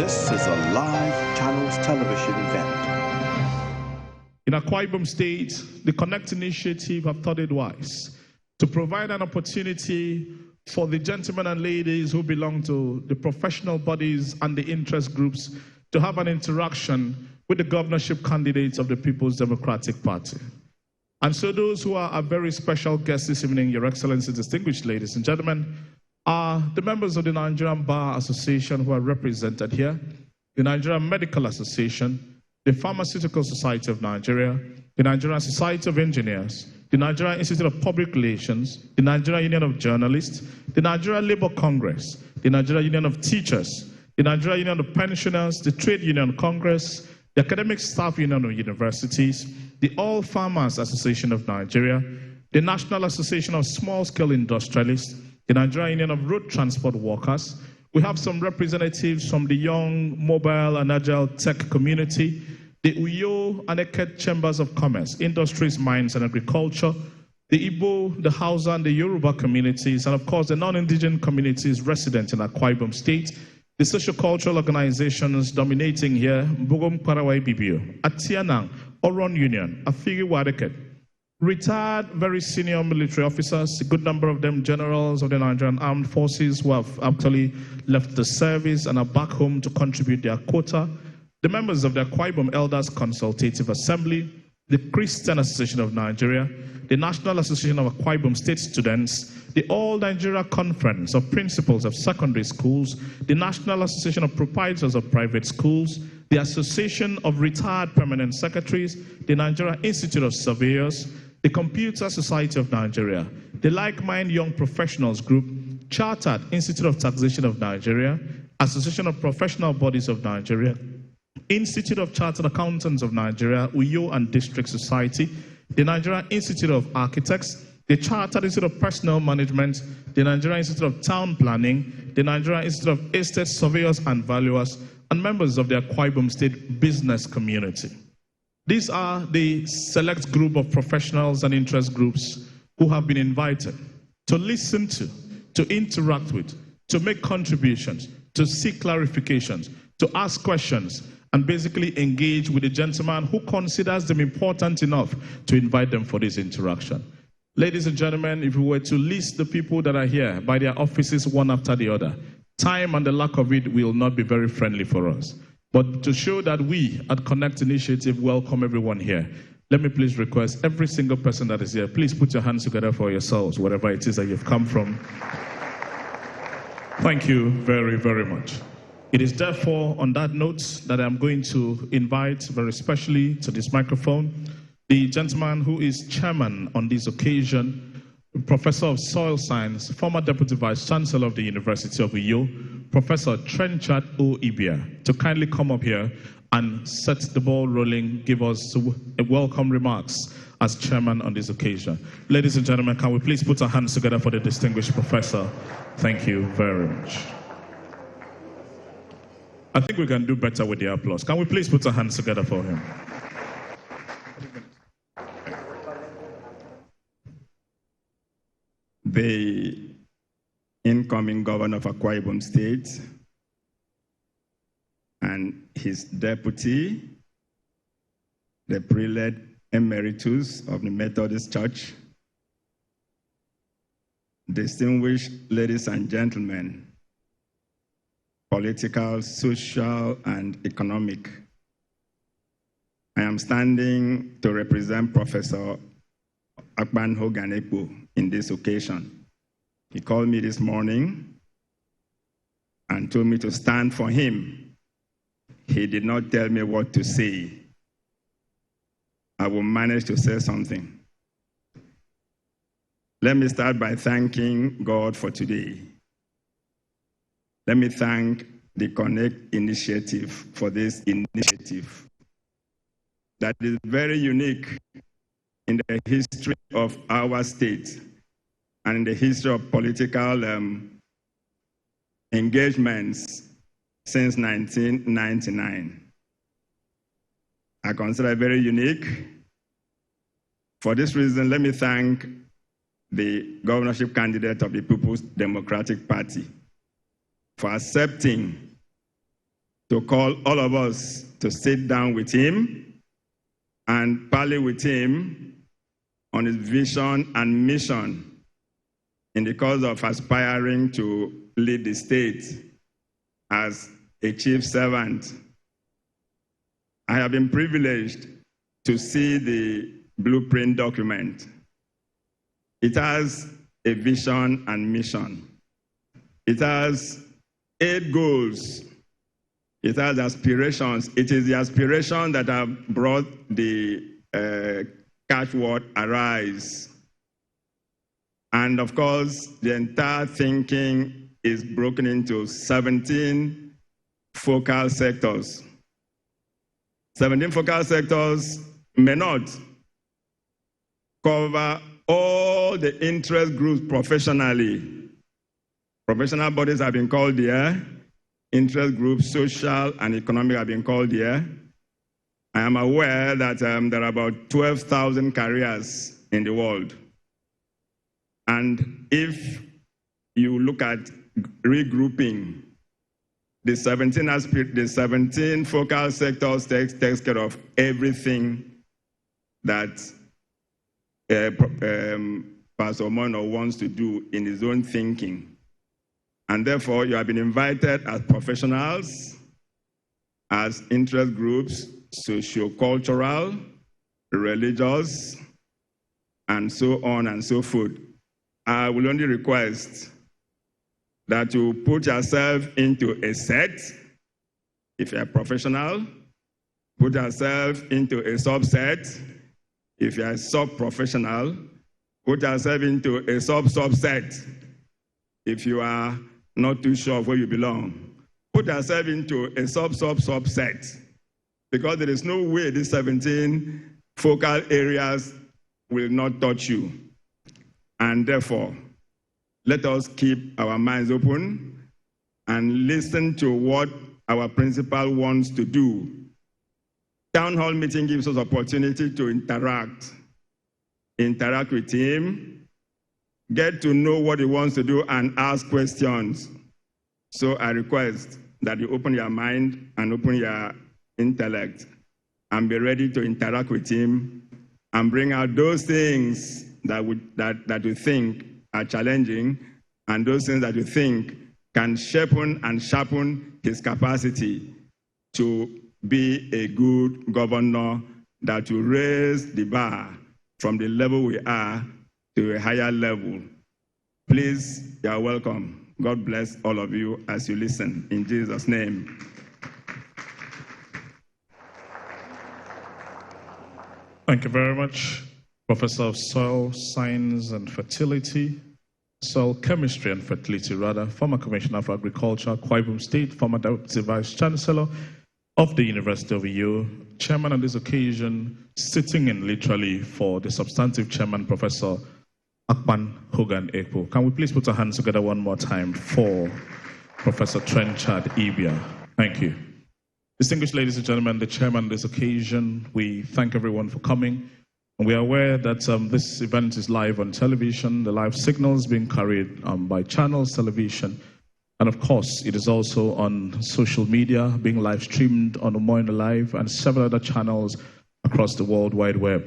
This is a live Channels television event. In Akwa-Ibom State, the Connect Initiative have thought it wise to provide an opportunity for the gentlemen and ladies who belong to the professional bodies and the interest groups to have an interaction with the governorship candidates of the People's Democratic Party. And so those who are our very special guests this evening, Your Excellency, distinguished ladies and gentlemen, are the members of the Nigerian Bar Association who are represented here, the Nigerian Medical Association, the Pharmaceutical Society of Nigeria, the Nigerian Society of Engineers, the Nigerian Institute of Public Relations, the Nigerian Union of Journalists, the Nigerian Labour Congress, the Nigerian Union of Teachers, the Nigerian Union of Pensioners, the Trade Union Congress, the Academic Staff Union of Universities, the All Farmers Association of Nigeria, the National Association of Small-Scale Industrialists, the Nigerian Union of Road Transport Workers. We have some representatives from the young, mobile, and agile tech community, the Uyo and Eket Chambers of Commerce, Industries, Mines, and Agriculture, the Igbo, the Hausa, and the Yoruba communities, and of course the non-indigenous communities resident in Akwa-Ibom State, the socio-cultural organizations dominating here, Mbogom Kwarawai Bibio, Atianang, Oron Union, Afiri Wadeket, retired very senior military officers, a good number of them generals of the Nigerian Armed Forces who have actually left the service and are back home to contribute their quota, the members of the Akwa-Ibom Elders Consultative Assembly, the Christian Association of Nigeria, the National Association of Akwa-Ibom State Students, the All Nigeria Conference of Principals of Secondary Schools, the National Association of Proprietors of Private Schools, the Association of Retired Permanent Secretaries, the Nigeria Institute of Surveyors, the Computer Society of Nigeria, the Like Mind Young Professionals Group, Chartered Institute of Taxation of Nigeria, Association of Professional Bodies of Nigeria, Institute of Chartered Accountants of Nigeria, Uyo and District Society, the Nigerian Institute of Architects, the Chartered Institute of Personnel Management, the Nigerian Institute of Town Planning, the Nigerian Institute of Estate Surveyors and Valuers, and members of the Akwa-Ibom State business community. These are the select group of professionals and interest groups who have been invited to listen to interact with, to make contributions, to seek clarifications, to ask questions, and basically engage with the gentleman who considers them important enough to invite them for this interaction. Ladies and gentlemen, if we were to list the people that are here by their offices one after the other, time and the lack of it will not be very friendly for us. But to show that we at Connect Initiative welcome everyone here, let me please request every single person that is here, please put your hands together for yourselves, wherever it is that you've come from. Thank you very, very much. It is therefore on that note that I'm going to invite very specially to this microphone the gentleman who is chairman on this occasion, Professor of Soil Science, former Deputy Vice Chancellor of the University of Uyo, Professor Trenchard O. Ibia, to kindly come up here and set the ball rolling, give us a welcome remarks as chairman on this occasion. Ladies and gentlemen, can we please put our hands together for the distinguished professor? Thank you very much. I think we can do better with the applause. Can we please put our hands together for him? The incoming governor of Akwa-Ibom State and his deputy, the prelate emeritus of the Methodist Church, distinguished ladies and gentlemen, political, social, and economic. I am standing to represent Professor Akpan Hoganekpo in this occasion. He called me this morning and told me to stand for him. He did not tell me what to say. I will manage to say something. Let me start by thanking God for today. Let me thank the Connect Initiative for this initiative that is very unique in the history of our state and in the history of political engagements since 1999. I consider it very unique. For this reason, let me thank the governorship candidate of the People's Democratic Party for accepting to call all of us to sit down with him and parley with him on his vision and mission in the cause of aspiring to lead the state as a chief servant. I have been privileged to see the blueprint document. It has a vision and mission. It has 8 goals. It has aspirations. It is the aspiration that have brought the catchword Arise. And of course, the entire thinking is broken into 17 focal sectors. 17 focal sectors may not cover all the interest groups professionally. Professional bodies have been called there. Interest groups, social and economic, have been called here. I am aware that there are about 12,000 careers in the world. And if you look at regrouping, the 17 focal sectors takes care of everything that Pastor Mono wants to do in his own thinking. And therefore, you have been invited as professionals, as interest groups, socio-cultural, religious, and so on and so forth. I will only request that you put yourself into a set. If you're a professional, put yourself into a subset. If you're a sub-professional, put yourself into a sub-subset. If you are not too sure of where you belong, put yourself into a sub-sub-subset, because there is no way these 17 focal areas will not touch you. And therefore, let us keep our minds open and listen to what our principal wants to do. Town hall meeting gives us opportunity to interact with him, get to know what he wants to do, and ask questions. So I request that you open your mind and open your intellect and be ready to interact with him and bring out those things that you think are challenging and those things that you think can sharpen his capacity to be a good governor that will raise the bar from the level we are to a higher level. Please, you are welcome. God bless all of you as you listen. In Jesus' name. Thank you very much, Professor of Soil Science and Fertility, Soil Chemistry and Fertility, rather, former Commissioner for Agriculture, Akwa-Ibom State, former Deputy Vice Chancellor of the University of Uyo, Chairman on this occasion, sitting in literally for the substantive Chairman, Professor Akwa-Ibom. Can we please put our hands together one more time for Professor Trenchard Ibia? Thank you. Distinguished ladies and gentlemen, the Chairman on this occasion, we thank everyone for coming. And we are aware that this event is live on television, the live signals being carried by Channels Television. And of course, it is also on social media, being live streamed on Umoina Live and several other channels across the World Wide Web.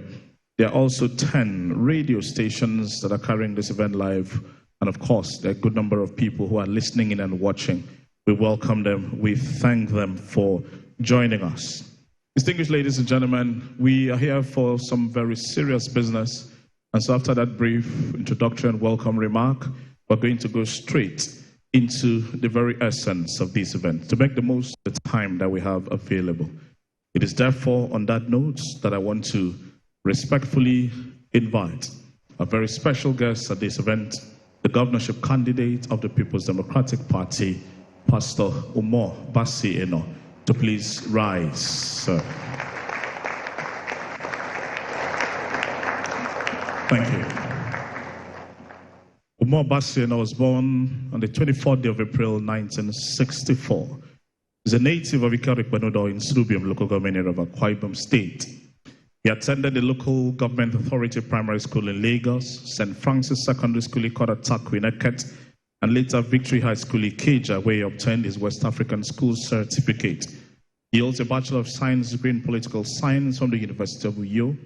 There are also 10 radio stations that are carrying this event live. And of course, there are a good number of people who are listening in and watching. We welcome them. We thank them for joining us. Distinguished ladies and gentlemen, we are here for some very serious business. And so after that brief introductory and welcome remark, we're going to go straight into the very essence of this event to make the most of the time that we have available. It is therefore on that note that I want to respectfully invite a very special guest at this event, the governorship candidate of the People's Democratic Party, Pastor Umar Bassi Eno, to please rise, sir. Thank you. Umar Bassi Eno was born on the 24th day of April, 1964. He's a native of Ikari-Benudo in Subium, local government area of Akwa-Ibom State. He attended the local government authority primary school in Lagos, St. Francis Secondary School, Ikora-Taku in Eket, and later Victory High School, Ikeja, where he obtained his West African School certificate. He holds a Bachelor of Science degree in Political Science from the University of Uyo,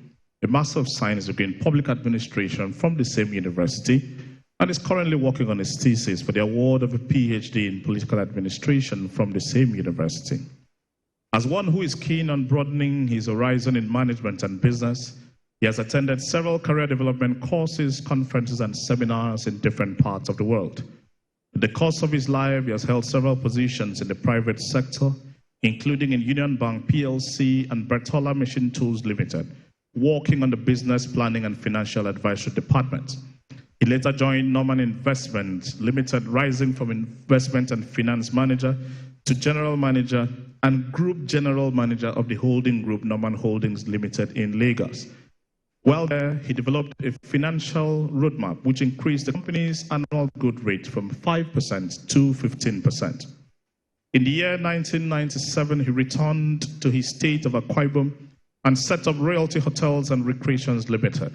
a Master of Science degree in Public Administration from the same university, and is currently working on his thesis for the award of a PhD in Political Administration from the same university. As one who is keen on broadening his horizon in management and business, he has attended several career development courses, conferences, and seminars in different parts of the world. In the course of his life, he has held several positions in the private sector, including in Union Bank PLC and Bertola Machine Tools Limited, working on the business planning and financial advisory department. He later joined Norman Investment Limited, rising from investment and finance manager to general manager and group general manager of the holding group Norman Holdings Limited in Lagos. While there, he developed a financial roadmap which increased the company's annual growth rate from 5% to 15%. In the year 1997, he returned to his state of Akwa-Ibom and set up Royalty Hotels and Recreations Limited,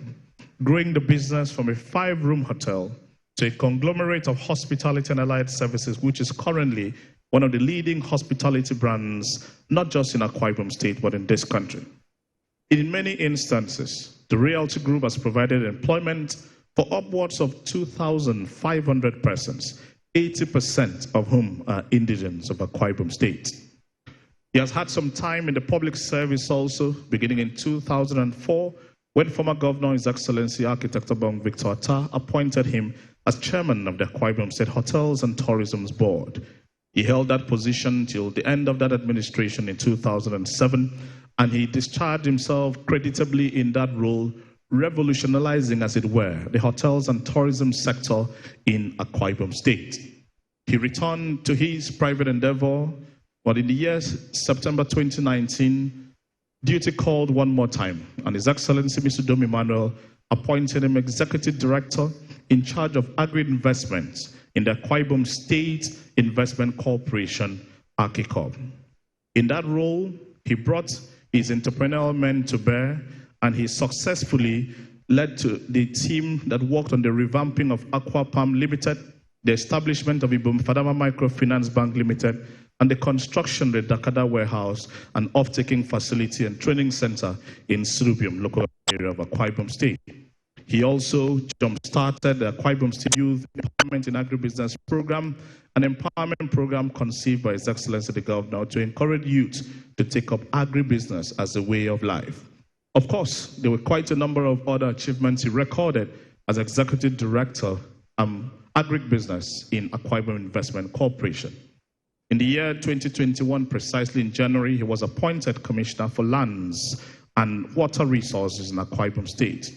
growing the business from a 5-room hotel to a conglomerate of hospitality and allied services, which is currently one of the leading hospitality brands, not just in Akwa-Ibom State, but in this country. In many instances, the Realty Group has provided employment for upwards of 2,500 persons, 80% of whom are indigents of Akwa-Ibom State. He has had some time in the public service also, beginning in 2004, when former Governor, His Excellency Architect Obong Victor Atta, appointed him as chairman of the Akwa-Ibom State Hotels and Tourism Board. He held that position till the end of that administration in 2007, and he discharged himself creditably in that role, revolutionizing, as it were, the hotels and tourism sector in Akwa-Ibom State. He returned to his private endeavor, but in the year September 2019, duty called one more time, and His Excellency Mr. Dom Emmanuel appointed him Executive Director in charge of agri-investments in the Akwa-Ibom State Investment Corporation, AKICOB. In that role, he brought his entrepreneurial men to bear, and he successfully led to the team that worked on the revamping of Aquapam Limited, the establishment of Ibom Fadama Microfinance Bank Limited, and the construction of the Dakada Warehouse, an off-taking facility and training center in Surubium, local area of Akwa-Ibom State. He also jump-started the Akwa-Ibom State Youth Empowerment in Agribusiness Program, an empowerment program conceived by His Excellency the Governor to encourage youth to take up agribusiness as a way of life. Of course, there were quite a number of other achievements he recorded as Executive Director Agribusiness in Akwa-Ibom Investment Corporation. In the year 2021, precisely in January, he was appointed Commissioner for Lands and Water Resources in Akwa-Ibom State.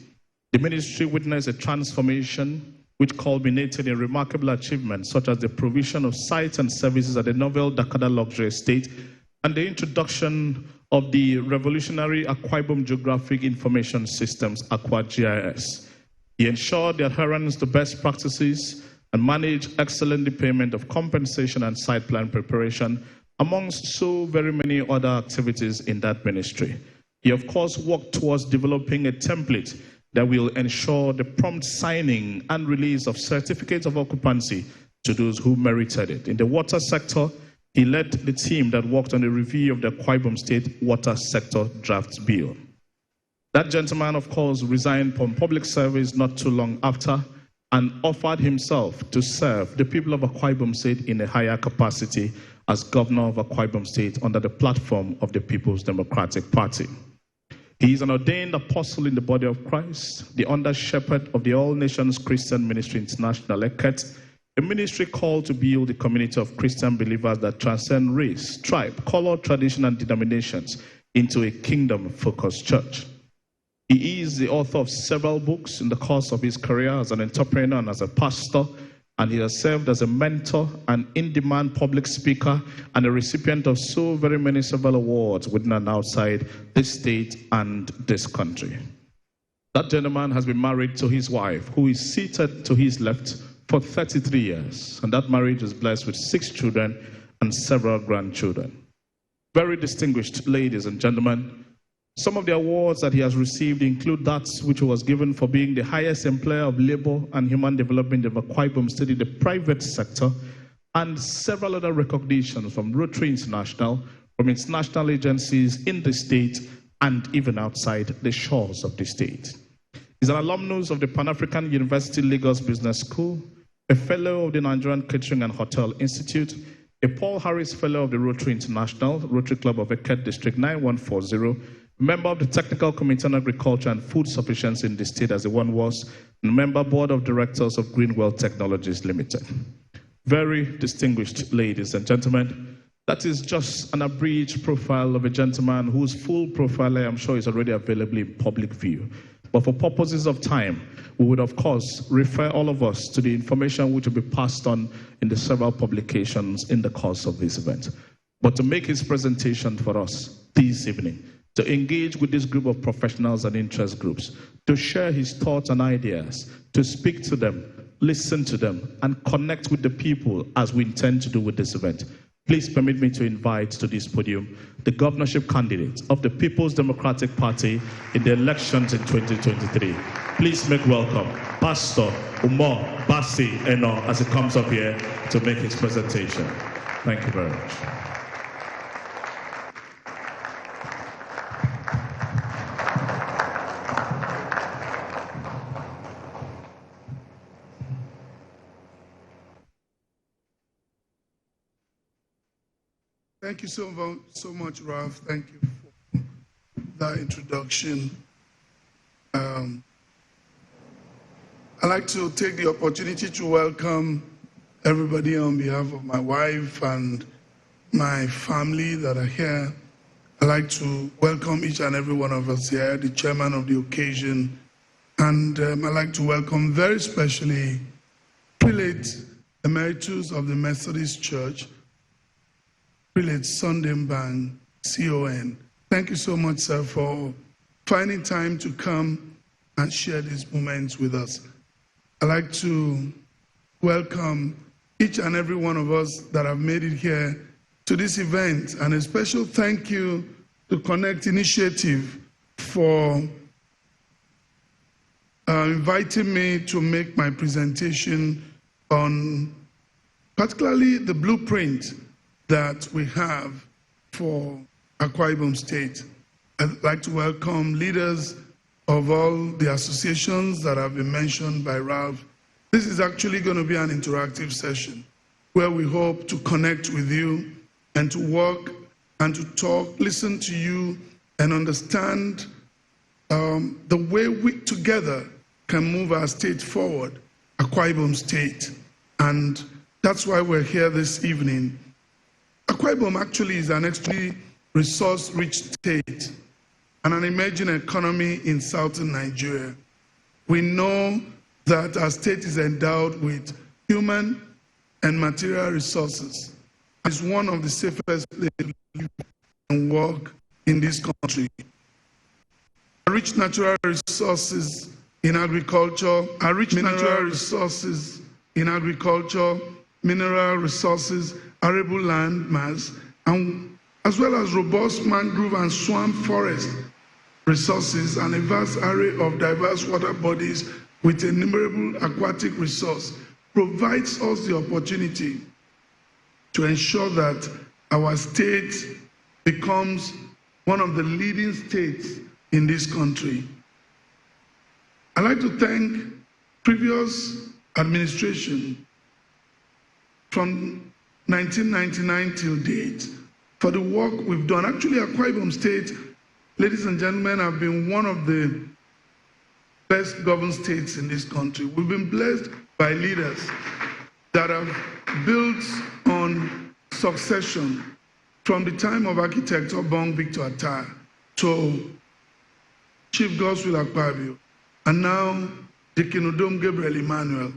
The ministry witnessed a transformation which culminated in remarkable achievements such as the provision of sites and services at the novel Dakada Luxury Estate and the introduction of the revolutionary Akwa-Ibom Geographic Information Systems, Akwa-GIS. He ensured the adherence to best practices and managed excellent payment of compensation and site plan preparation, amongst so very many other activities in that ministry. He, of course, worked towards developing a template that will ensure the prompt signing and release of certificates of occupancy to those who merited it. In the water sector, he led the team that worked on the review of the Akwa-Ibom State Water Sector Draft Bill. That gentleman, of course, resigned from public service not too long after and offered himself to serve the people of Akwa-Ibom State in a higher capacity as governor of Akwa-Ibom State under the platform of the People's Democratic Party. He is an ordained apostle in the body of Christ, the under-shepherd of the All Nations Christian Ministry International, ECET, a ministry called to build a community of Christian believers that transcend race, tribe, color, tradition, and denominations into a kingdom-focused church. He is the author of several books in the course of his career as an entrepreneur and as a pastor, and he has served as a mentor, an in-demand public speaker, and a recipient of so very many several awards within and outside this state and this country. That gentleman has been married to his wife, who is seated to his left, for 33 years, and that marriage is blessed with 6 children and several grandchildren. Very distinguished ladies and gentlemen, Some of the awards that he has received include that which was given for being the highest employer of labor and human development of Akwa-Ibom State in the private sector, and several other recognitions from Rotary International, from international agencies in the state and even outside the shores of the state. He's an alumnus of the Pan-African University Lagos Business School, a fellow of the Nigerian Catering and Hotel Institute, a Paul Harris Fellow of the Rotary International, Rotary Club of Eket District 9140, member of the Technical Committee on Agriculture and Food Sufficiency in the state as the one was, and member board of directors of Greenwell Technologies Limited. Very distinguished ladies and gentlemen, that is just an abridged profile of a gentleman whose full profile I am sure is already available in public view. But for purposes of time, we would of course refer all of us to the information which will be passed on in the several publications in the course of this event. But to make his presentation for us this evening, to engage with this group of professionals and interest groups, to share his thoughts and ideas, to speak to them, listen to them, and connect with the people as we intend to do with this event. Please permit me to invite to this podium the governorship candidate of the People's Democratic Party in the elections in 2023. Please make welcome Pastor Umar Basi Eno as he comes up here to make his presentation. Thank you very much. Thank you so much, Ralph. Thank you for that introduction. I'd like to take the opportunity to welcome everybody on behalf of my wife and my family that are here. I'd like to welcome each and every one of us here, the chairman of the occasion, and I'd like to welcome very especially Prelate Emeritus of the Methodist Church, Prelate Sunday Mbang, CON. Thank you so much, sir, for finding time to come and share these moments with us. I'd like to welcome each and every one of us that have made it here to this event, and a special thank you to Connect Initiative for inviting me to make my presentation on particularly the blueprint that we have for Akwa-Ibom State. I'd like to welcome leaders of all the associations that have been mentioned by Ralph. This is actually going to be an interactive session where we hope to connect with you and to work and to talk, listen to you, and understand the way we together can move our state forward, Akwa-Ibom State. And that's why we're here this evening. Akwa-Ibom actually is an extremely resource-rich state and an emerging economy in southern Nigeria. We know that our state is endowed with human and material resources. It's one of the safest places to live and work in this country. Rich natural resources in agriculture, mineral resources, arable land mass, and as well as robust mangrove and swamp forest resources and a vast array of diverse water bodies with innumerable aquatic resource provides us the opportunity to ensure that our state becomes one of the leading states in this country. I'd like to thank previous administration from 1999 till date for the work we've done. Actually, Akwa-Ibom State, ladies and gentlemen, have been one of the best governed states in this country. We've been blessed by leaders that have built on succession from the time of architect Obong Victor Attah to Chief Godswill Akpabio, and now Deacon Udom Gabriel Emmanuel.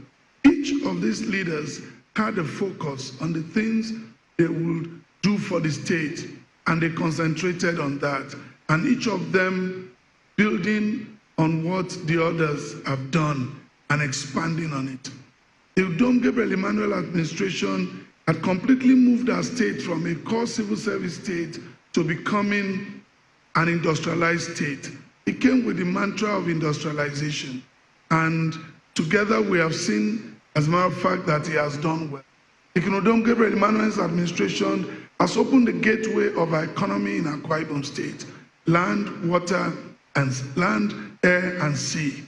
Each of these leaders had a focus on the things they would do for the state, and they concentrated on that. And each of them building on what the others have done and expanding on it. The Udom Gabriel Emmanuel administration had completely moved our state from a core civil service state to becoming an industrialized state. He came with the mantra of industrialization. And together we have seen, as a matter of fact, that he has done well. The Ikenodom Gabriel Emmanuel's administration has opened the gateway of our economy in Akwa-Ibom State: land, water, and land, air, and sea.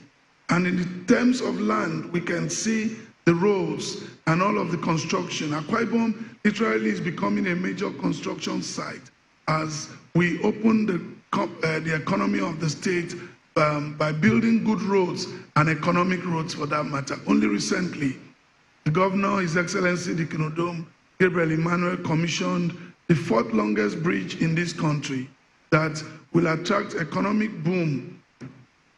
And in terms of land, we can see the roads and all of the construction. Akwa-Ibom literally is becoming a major construction site as we open the economy of the state by building good roads and economic roads for that matter. Only recently, the governor, His Excellency the Ikenodom Gabriel Emmanuel, commissioned the 4th longest bridge in this country that will attract economic boom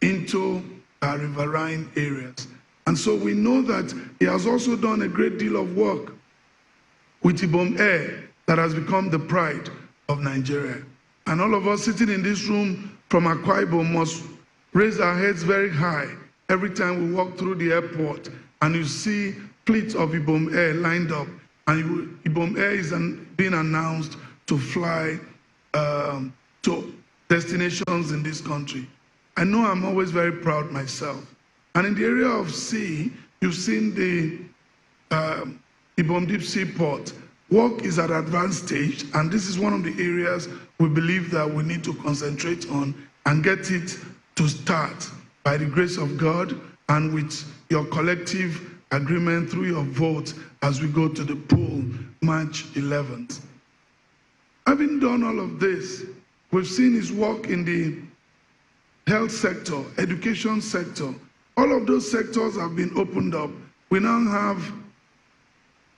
into our riverine areas. And so we know that he has also done a great deal of work with Ibom Air that has become the pride of Nigeria. And all of us sitting in this room from Akwa-Ibom must raise our heads very high every time we walk through the airport and you see fleets of Ibom Air lined up, and Ibom Air is being announced to fly to destinations in this country. I know I'm always very proud myself. And in the area of sea, you've seen the Ibom Deep Sea Port. Work is at advanced stage, and this is one of the areas we believe that we need to concentrate on and get it to start by the grace of God and with your collective agreement through your vote as we go to the poll March 11th. Having done all of this, we've seen his work in the health sector, education sector. All of those sectors have been opened up. We now have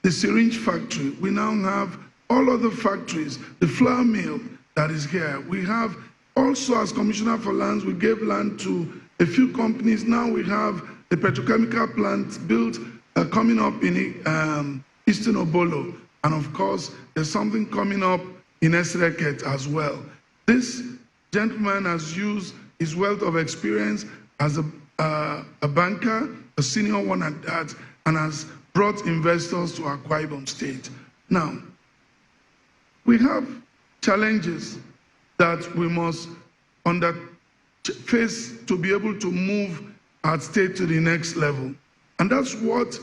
the syringe factory. We now have all other factories, the flour mill that is here. We have also, as Commissioner for Lands, we gave land to a few companies. Now we have the petrochemical plant built coming up in Eastern Obolo. And of course, there's something coming up in Esreket as well. This gentleman has used his wealth of experience as a banker, a senior one at that, and has brought investors to Akwa-Ibom State. Now, we have challenges that we must face to be able to move our state to the next level. And that's what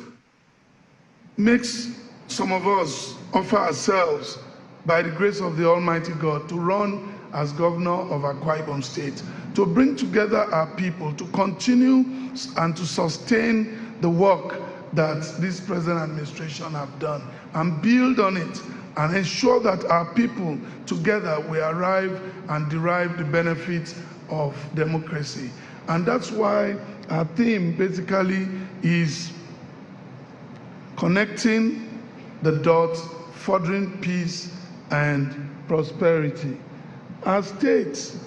makes some of us offer ourselves, by the grace of the Almighty God, to run as governor of Akwa-Ibom State, to bring together our people, to continue and to sustain the work that this present administration have done, and build on it, and ensure that our people together will arrive and derive the benefits of democracy. And that's why our theme basically is connecting the dots, furthering peace and prosperity as states.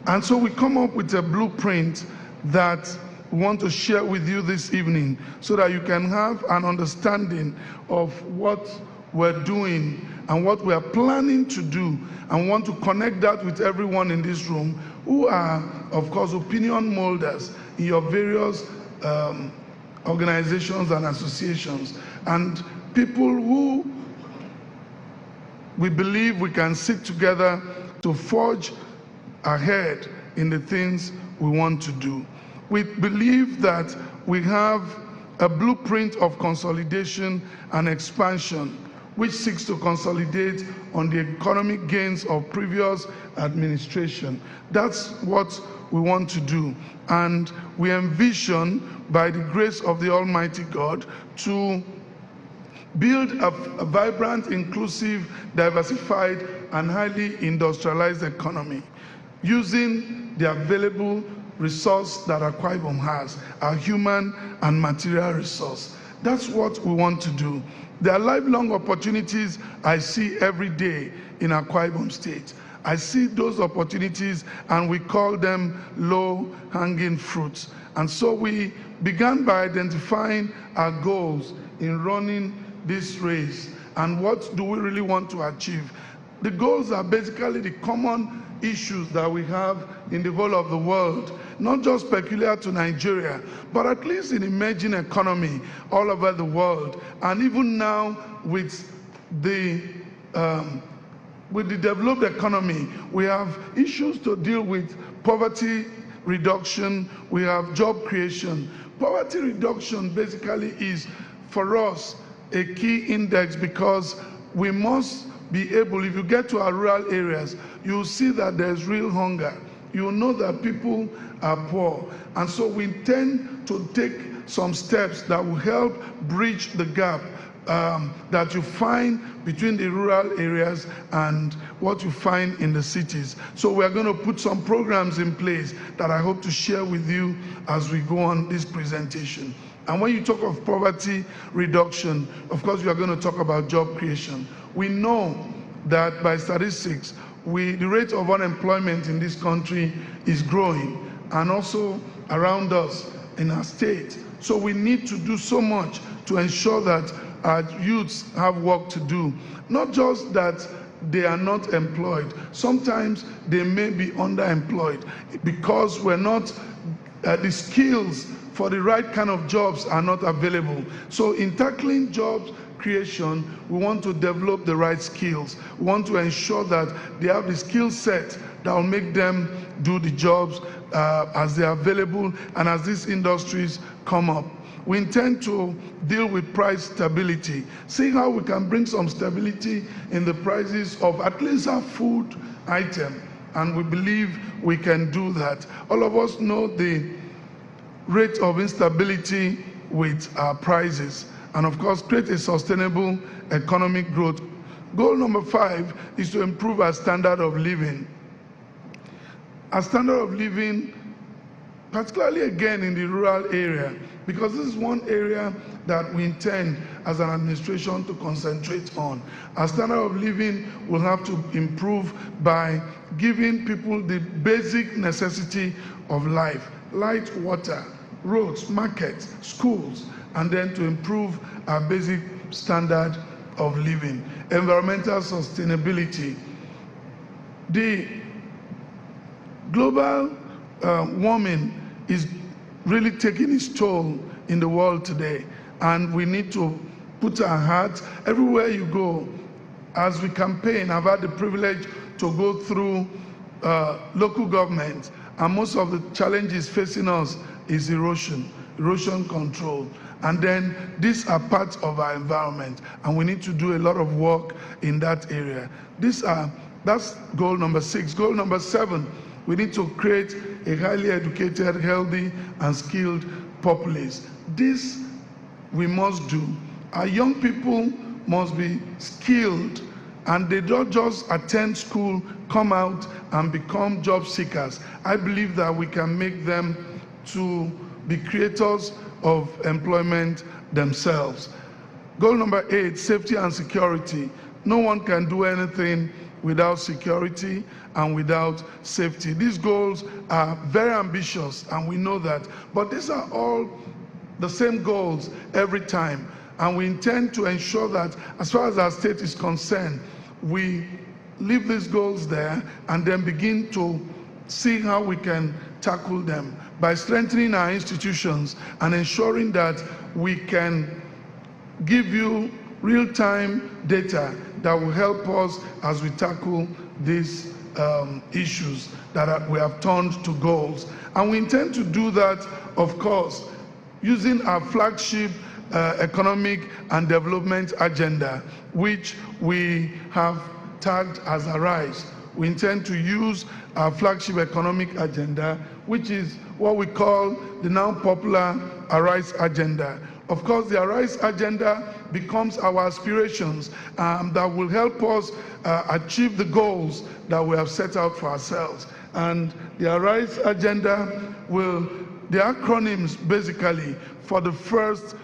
And so we come up with a blueprint that we want to share with you this evening so that you can have an understanding of what we're doing and what we are planning to do, and want to connect that with everyone in this room who are, of course, opinion molders in your various organizations and associations, and people who we believe we can sit together to forge ahead in the things we want to do. We believe that we have a blueprint of consolidation and expansion which seeks to consolidate on the economic gains of previous administration. That's what we want to do. And we envision, by the grace of the Almighty God, to build a vibrant, inclusive, diversified, and highly industrialized economy using the available resource that Akwa-Ibom has, our human and material resource. That's what we want to do. There are lifelong opportunities I see every day in Akwa-Ibom State. I see those opportunities and we call them low-hanging fruits. And so we began by identifying our goals in running this race and what do we really want to achieve. The goals are basically the common issues that we have in the whole of the world, not just peculiar to Nigeria, but at least in emerging economy all over the world. And even now with the with the developed economy, we have issues to deal with: poverty reduction, we have job creation. Poverty reduction basically is, for us, a key index, because we must be able, if you get to our rural areas, you'll see that there's real hunger. You'll know that people are poor. And so we intend to take some steps that will help bridge the gap that you find between the rural areas and what you find in the cities. So we are going to put some programs in place that I hope to share with you as we go on this presentation. And when you talk of poverty reduction, of course, we are going to talk about job creation. We know that by statistics, the rate of unemployment in this country is growing, and also around us in our state. So we need to do so much to ensure that our youths have work to do. Not just that they are not employed. Sometimes they may be underemployed because we're not, the skills for the right kind of jobs are not available. So in tackling jobs creation, we want to develop the right skills. We want to ensure that they have the skill set that will make them do the jobs as they are available and as these industries come up. We intend to deal with price stability, see how we can bring some stability in the prices of at least our food item, and we believe we can do that. All of us know the rate of instability with our prices, and of course create a sustainable economic growth. Goal number 5 is to improve our standard of living. Our standard of living, particularly again in the rural area, because this is one area that we intend as an administration to concentrate on. Our standard of living will have to improve by giving people the basic necessity of life: light, water, roads, markets, schools, and then to improve our basic standard of living. Environmental sustainability. The global warming is really taking its toll in the world today, and we need to put our hearts everywhere you go. As we campaign, I've had the privilege to go through local government, and most of the challenges facing us is erosion control, and then these are parts of our environment, and we need to do a lot of work in that area. That's goal number 6. Goal number 7, we need to create a highly educated, healthy, and skilled populace. This we must do. Our young people must be skilled, and they don't just attend school, come out, and become job seekers. I believe that we can make them to be creators of employment themselves. Goal number 8, safety and security. No one can do anything without security and without safety. These goals are very ambitious, and we know that, but these are all the same goals every time, and we intend to ensure that as far as our state is concerned, we leave these goals there and then begin to see how we can tackle them by strengthening our institutions and ensuring that we can give you real-time data that will help us as we tackle these issues that we have turned to goals. And we intend to do that, of course, using our flagship economic and development agenda, which we have tagged as Arise. We intend to use our flagship economic agenda, which is what we call the now popular Arise agenda. Of course, the Arise agenda becomes our aspirations that will help us achieve the goals that we have set out for ourselves. And the Arise agenda the acronyms basically for the first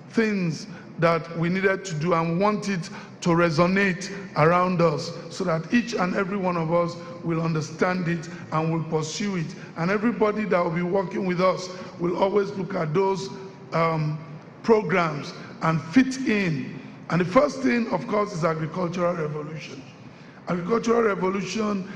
things that we needed to do, and want it to resonate around us so that each and every one of us will understand it and will pursue it. And everybody that will be working with us will always look at those programs and fit in. And the first thing, of course, is agricultural revolution. Agricultural revolution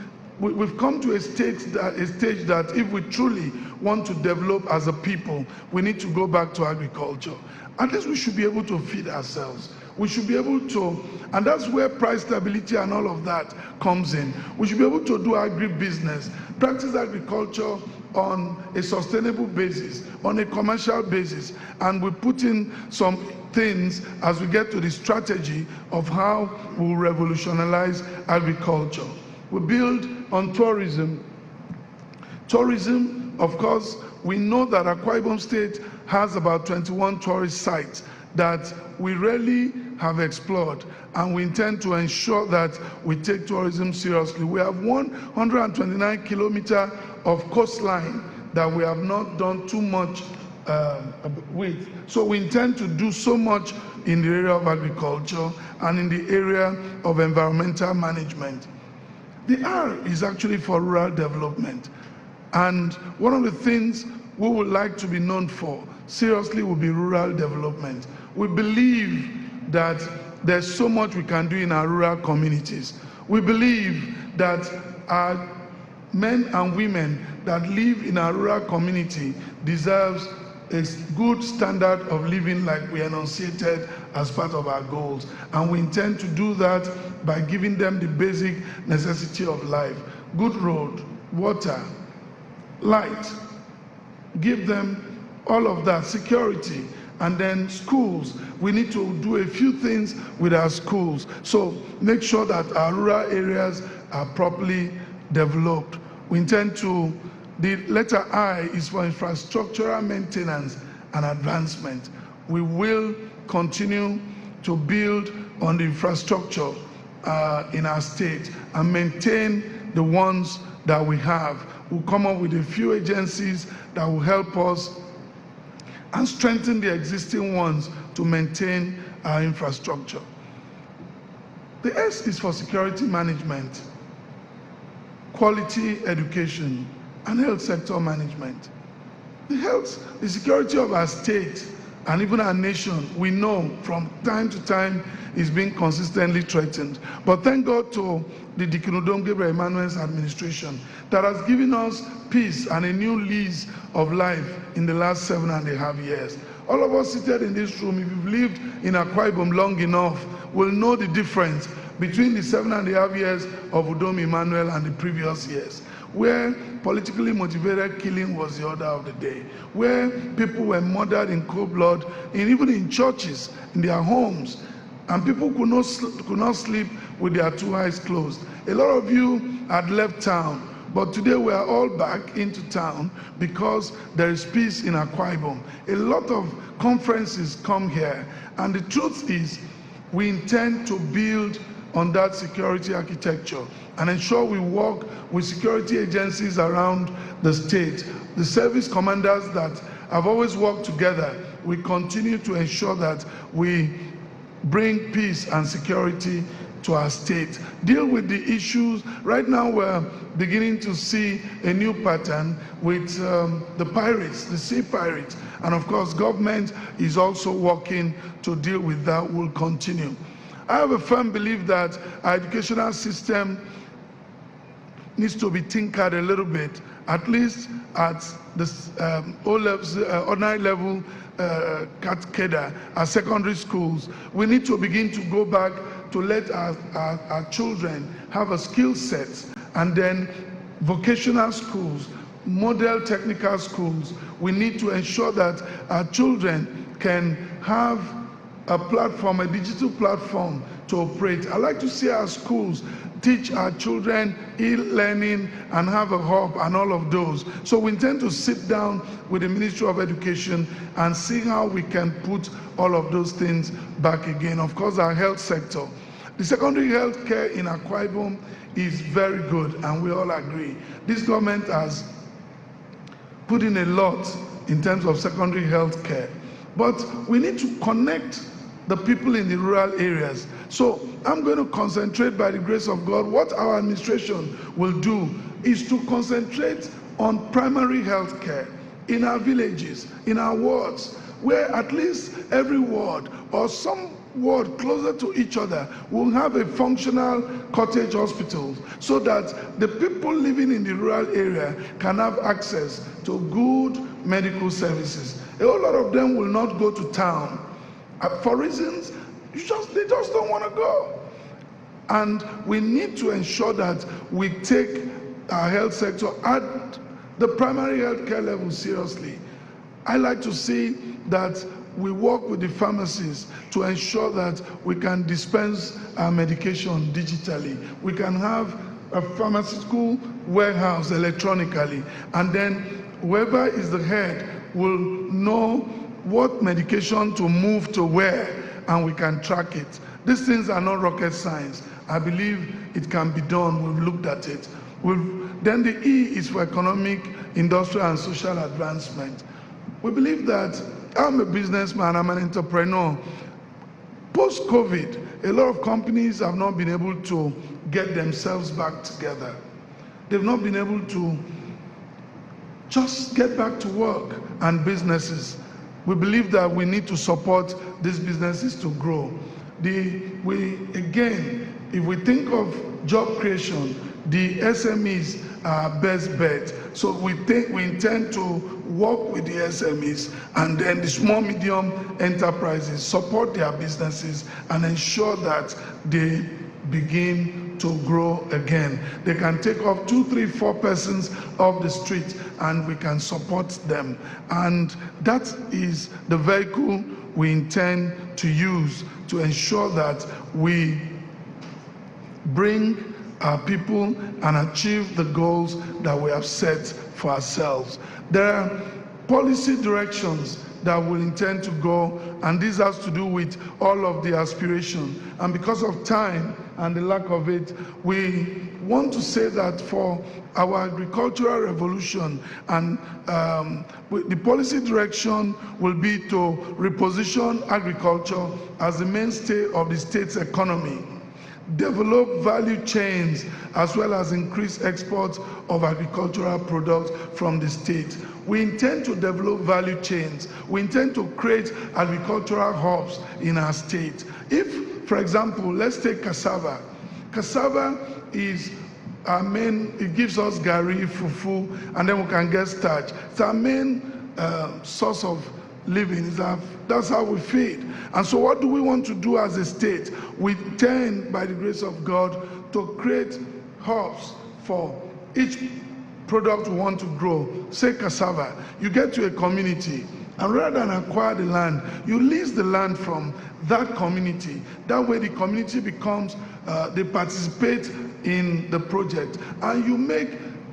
we've come to a stage that if we truly want to develop as a people, we need to go back to agriculture. At least we should be able to feed ourselves. We should be able to, and that's where price stability and all of that comes in. We should be able to do agribusiness, practice agriculture on a sustainable basis, on a commercial basis, and we put in some things as we get to the strategy of how we'll revolutionize agriculture. We build on tourism. Tourism, of course, we know that Akwa-Ibom State has about 21 tourist sites that we really have explored, and we intend to ensure that we take tourism seriously. We have 129 kilometers of coastline that we have not done too much with. So we intend to do so much in the area of agriculture and in the area of environmental management. The R is actually for rural development. And one of the things we would like to be known for seriously will be rural development. We believe that there's so much we can do in our rural communities. We believe that our men and women that live in our rural community deserves a good standard of living like we enunciated as part of our goals. And we intend to do that by giving them the basic necessity of life. Good road, water, light. Give them all of that, security. And then schools, we need to do a few things with our schools. So make sure that our rural areas are properly developed. We intend to, the letter I is for infrastructural maintenance and advancement. We will continue to build on the infrastructure in our state and maintain the ones that we have. We'll come up with a few agencies that will help us and strengthen the existing ones to maintain our infrastructure. The S is for security management, quality education, and health sector management. The security of our state and even our nation, we know from time to time is being consistently threatened. But thank God to the Dikinudom Gabriel Emmanuel's administration that has given us peace and a new lease of life in the last 7.5 years. All of us seated in this room, if you've lived in Akwa-Ibom long enough, will know the difference between the 7.5 years of Udom Emmanuel and the previous years, where politically motivated killing was the order of the day, where people were murdered in cold blood, even in churches, in their homes, and people could not sleep with their two eyes closed. A lot of you had left town, but today we are all back into town because there is peace in Akwa-Ibom. A lot of conferences come here, and the truth is we intend to build on that security architecture and ensure we work with security agencies around the state. The service commanders that have always worked together, we continue to ensure that we bring peace and security to our state. Deal with the issues. Right now we're beginning to see a new pattern with the pirates, the sea pirates. And of course, government is also working to deal with that. We'll continue. I have a firm belief that our educational system needs to be tinkered a little bit, at least at the O-levels, ordinary level, cadre, our secondary schools. We need to begin to go back to let our children have a skill set, and then vocational schools, model technical schools. We need to ensure that our children can have a platform, a digital platform to operate. I like to see our schools teach our children e-learning and have a hub and all of those. So we intend to sit down with the Ministry of Education and see how we can put all of those things back again. Of course, our health sector. The secondary health care in Akwa-Ibom is very good, and we all agree. This government has put in a lot in terms of secondary health care. But we need to connect the people in the rural areas. So I'm going to concentrate, by the grace of God, what our administration will do is to concentrate on primary health care in our villages, in our wards, where at least every ward or some ward closer to each other, we'll have a functional cottage hospital so that the people living in the rural area can have access to good medical services. A whole lot of them will not go to town for reasons they just don't want to go. And we need to ensure that we take our health sector at the primary health care level seriously. I like to see that we work with the pharmacies to ensure that we can dispense our medication digitally. We can have a pharmaceutical warehouse electronically, and then whoever is the head will know what medication to move to where, and we can track it. These things are not rocket science. I believe it can be done. We've looked at it. Then the E is for economic, industrial, and social advancement. We believe that I'm a businessman, I'm an entrepreneur. Post-COVID, a lot of companies have not been able to get themselves back together. They've not been able to just get back to work and businesses. We believe that we need to support these businesses to grow. If we think of job creation, the SMEs are best bet. So we intend to work with the SMEs and then the small medium enterprises, support their businesses and ensure that they begin to grow again. They can take off 2, 3, 4 persons off the street and we can support them. And that is the vehicle we intend to use to ensure that we bring our people and achieve the goals that we have set for ourselves. There are policy directions that will intend to go, and this has to do with all of the aspiration. And because of time and the lack of it, we want to say that for our agricultural revolution, and the policy direction will be to reposition agriculture as the mainstay of the state's economy, develop value chains, as well as increase exports of agricultural products from the state. We intend to develop value chains. We intend to create agricultural hubs in our state. If, for example, let's take cassava. Cassava is our main, it gives us gari, fufu, and then we can get starch. It's our main source of living. That's how we feed. And so what do we want to do as a state? We intend, by the grace of God, to create hubs for each product we want to grow. Say cassava, you get to a community, and rather than acquire the land, you lease the land from that community. That way the community becomes, they participate in the project, and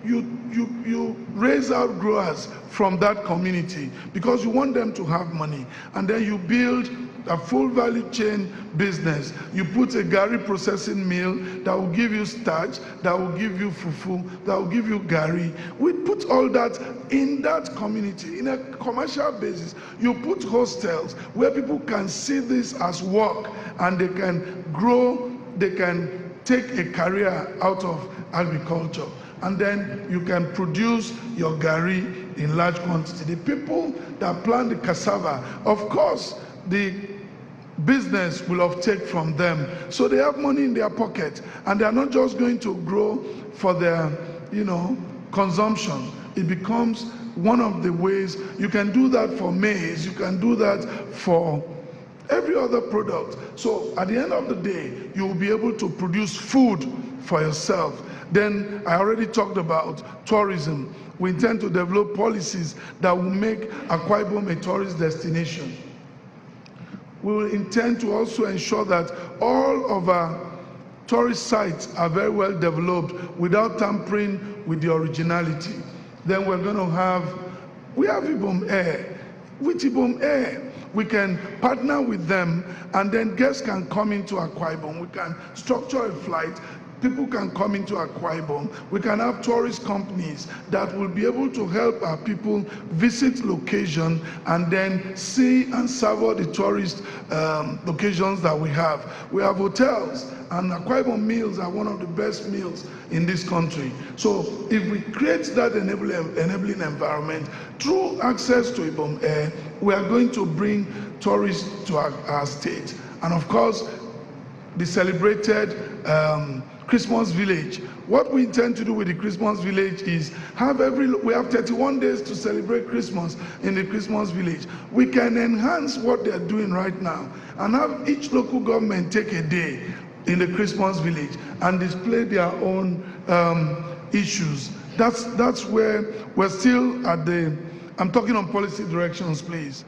you raise out growers from that community because you want them to have money, and then you build a full value chain business. You put a gari processing mill that will give you starch, that will give you fufu, that will give you gari. We put all that in that community in a commercial basis. You put hostels where people can see this as work and they can grow, they can take a career out of agriculture. And then you can produce your gari in large quantity. The people that plant the cassava, of course, the business will uptake from them. So they have money in their pocket, and they are not just going to grow for their, consumption. It becomes one of the ways. You can do that for maize, you can do that for every other product. So at the end of the day, you will be able to produce food for yourself. Then I already talked about tourism. We intend to develop policies that will make Akwa-Ibom a tourist destination. We will intend to also ensure that all of our tourist sites are very well developed without tampering with the originality. Then we have Ibom Air. With Ibom Air, we can partner with them, and then guests can come into Akwa-Ibom. We can structure a flight, people can come into Akwa-Ibom. We can have tourist companies that will be able to help our people visit location and then see and savor the tourist locations that we have. We have hotels, and Akwa-Ibom meals are one of the best meals in this country. So if we create that enabling environment through access to Ibom Air, we are going to bring tourists to our state. And of course, the celebrated Christmas village. What we intend to do with the Christmas village is we have 31 days to celebrate Christmas in the Christmas village. We can enhance what they're doing right now and have each local government take a day in the Christmas village and display their own issues. That's where we're still at I'm talking on policy directions, please.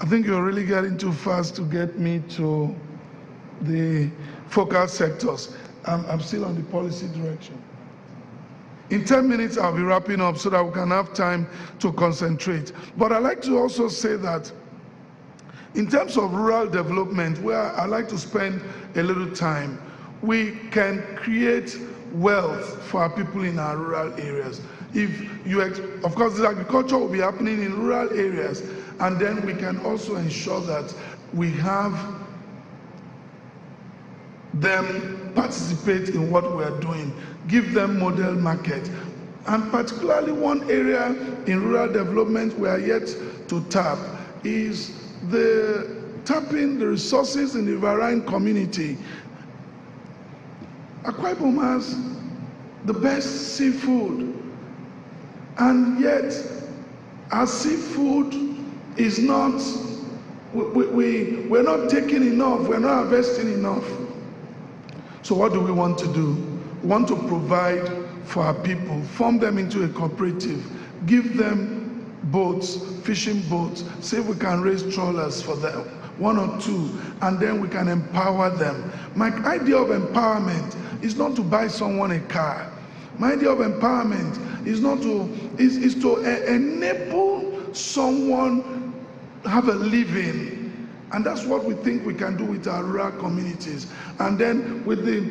I think you're really getting too fast to get me to the focal sectors. I'm still on the policy direction. In 10 minutes, I'll be wrapping up so that we can have time to concentrate. But I'd like to also say that in terms of rural development, where I like to spend a little time, we can create wealth for our people in our rural areas. Of course, the agriculture will be happening in rural areas, and then we can also ensure that we have them participate in what we are doing, give them model market. And particularly one area in rural development we are yet to tap is tapping the resources in the riverine community. Akwa-Ibom has the best seafood, and yet our seafood is not, we're not taking enough, we're not harvesting enough. So what do we want to do? We want to provide for our people, form them into a cooperative, give them boats, fishing boats, say we can raise trawlers for them, 1 or 2, and then we can empower them. My idea of empowerment is not to buy someone a car. My idea of empowerment is to enable someone have a living. And that's what we think we can do with our rural communities. And then with the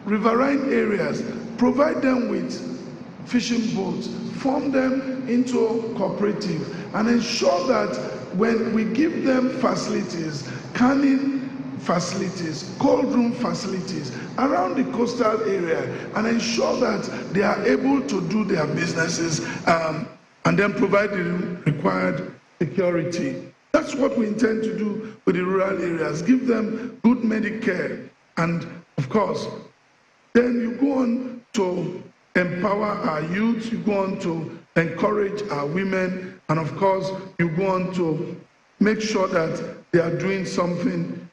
riverine areas, provide them with fishing boats, form them into cooperative, and ensure that when we give them facilities, canning facilities, cold room facilities around the coastal area, and ensure that they are able to do their businesses and then provide the required security. That's what we intend to do with the rural areas, give them good medical care. And of course, then you go on to empower our youth, you go on to encourage our women, and of course, you go on to make sure that they are doing something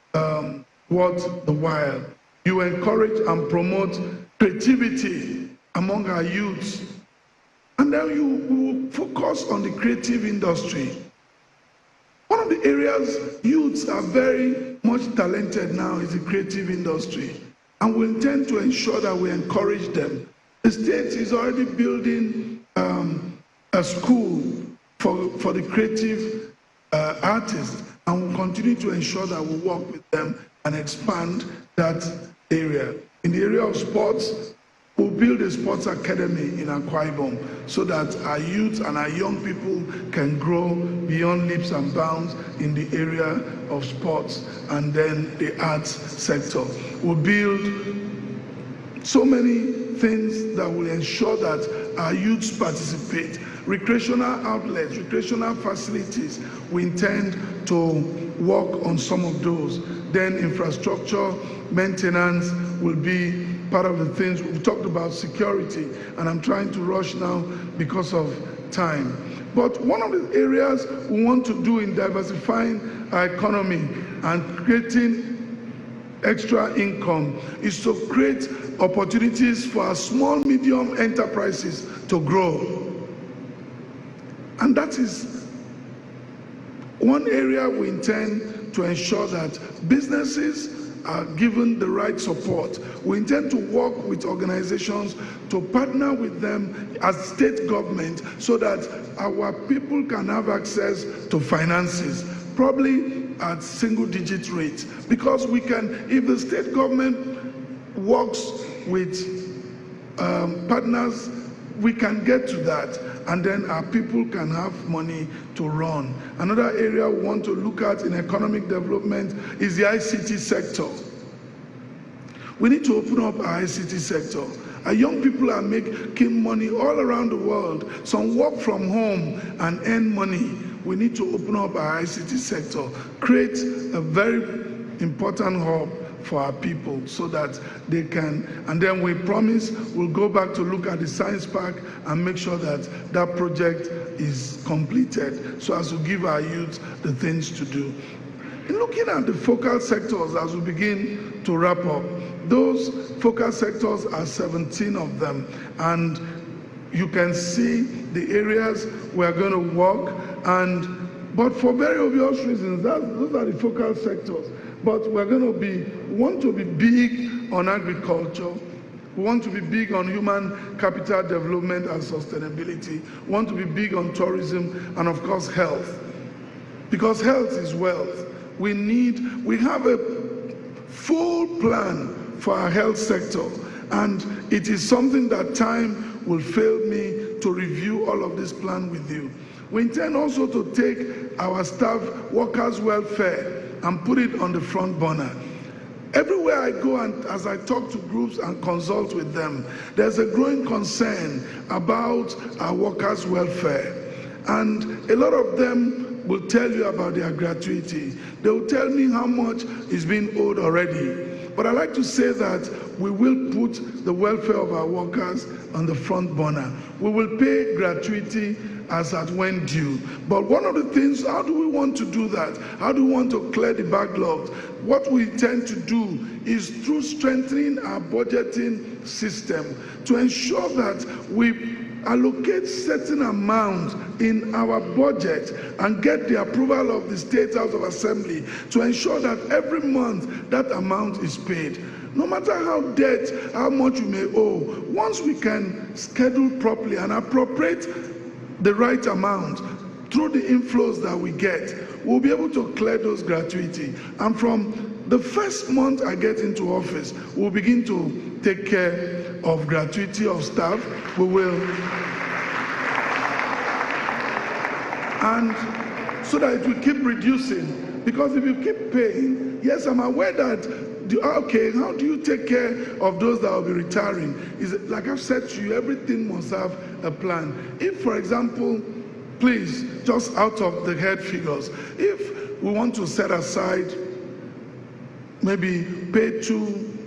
worth the while. You encourage and promote creativity among our youths. And then you will focus on the creative industry. One of the areas youths are very much talented now is the creative industry, and we intend to ensure that we encourage them. The state is already building a school for the creative artists, and we'll continue to ensure that we work with them and expand that area. In the area of sports, we'll build a sports academy in Akwa-Ibom so that our youth and our young people can grow beyond leaps and bounds in the area of sports and then the arts sector. We'll build so many things that will ensure that our youths participate. Recreational outlets, recreational facilities, we intend to work on some of those. Then infrastructure, maintenance will be part of the things. We've talked about security, and I'm trying to rush now because of time. But one of the areas we want to do in diversifying our economy and creating extra income is to create opportunities for our small, medium enterprises to grow. And that is one area we intend to ensure that businesses are given the right support. We intend to work with organizations to partner with them as state government so that our people can have access to finances, probably at single-digit rates. Because we can, if the state government works with partners, we can get to that, and then our people can have money to run. Another area we want to look at in economic development is the ICT sector. We need to open up our ICT sector. Our young people are making money all around the world. Some work from home and earn money. We need to open up our ICT sector, create a very important hub for our people so that they can, and then we promise we'll go back to look at the science park and make sure that that project is completed so as to give our youth the things to do. In looking at the focal sectors as we begin to wrap up, those focal sectors are 17 of them, and you can see the areas we're going to work, but for very obvious reasons, those are the focal sectors. But we want to be big on agriculture. We want to be big on human capital development and sustainability. We want to be big on tourism and, of course, health. Because health is wealth. We have a full plan for our health sector. And it is something that time will fail me to review all of this plan with you. We intend also to take our staff workers' welfare and put it on the front burner. Everywhere I go and as I talk to groups and consult with them, there's a growing concern about our workers' welfare. And a lot of them will tell you about their gratuity. They will tell me how much is being owed already. But I like to say that we will put the welfare of our workers on the front burner. We will pay gratuity as at when due. But one of the things, how do we want to do that? How do we want to clear the backlogs? What we intend to do is through strengthening our budgeting system to ensure that we allocate certain amounts in our budget and get the approval of the State House of Assembly to ensure that every month that amount is paid. No matter how much you may owe, once we can schedule properly and appropriate the right amount through the inflows that we get, we'll be able to clear those gratuity. And from the first month I get into office, we'll begin to take care of gratuity of staff. We will, and so that it will keep reducing. Because if you keep paying, yes, I'm aware that okay, how do you take care of those that will be retiring? Is it, like I've said to you, everything must have a plan. If, for example, please, just out of the head figures, if we want to set aside, maybe pay to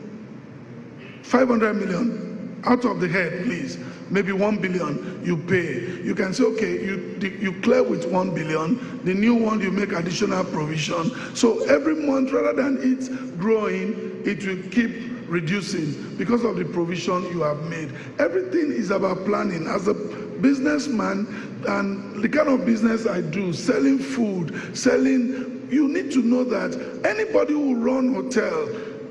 500 million out of the head, please, maybe 1 billion you pay. You can say, okay, you clear with 1 billion, the new one you make additional provision. So every month, rather than it growing, it will keep reducing because of the provision you have made. Everything is about planning. As a businessman, and the kind of business I do, selling food, you need to know that anybody who runs hotel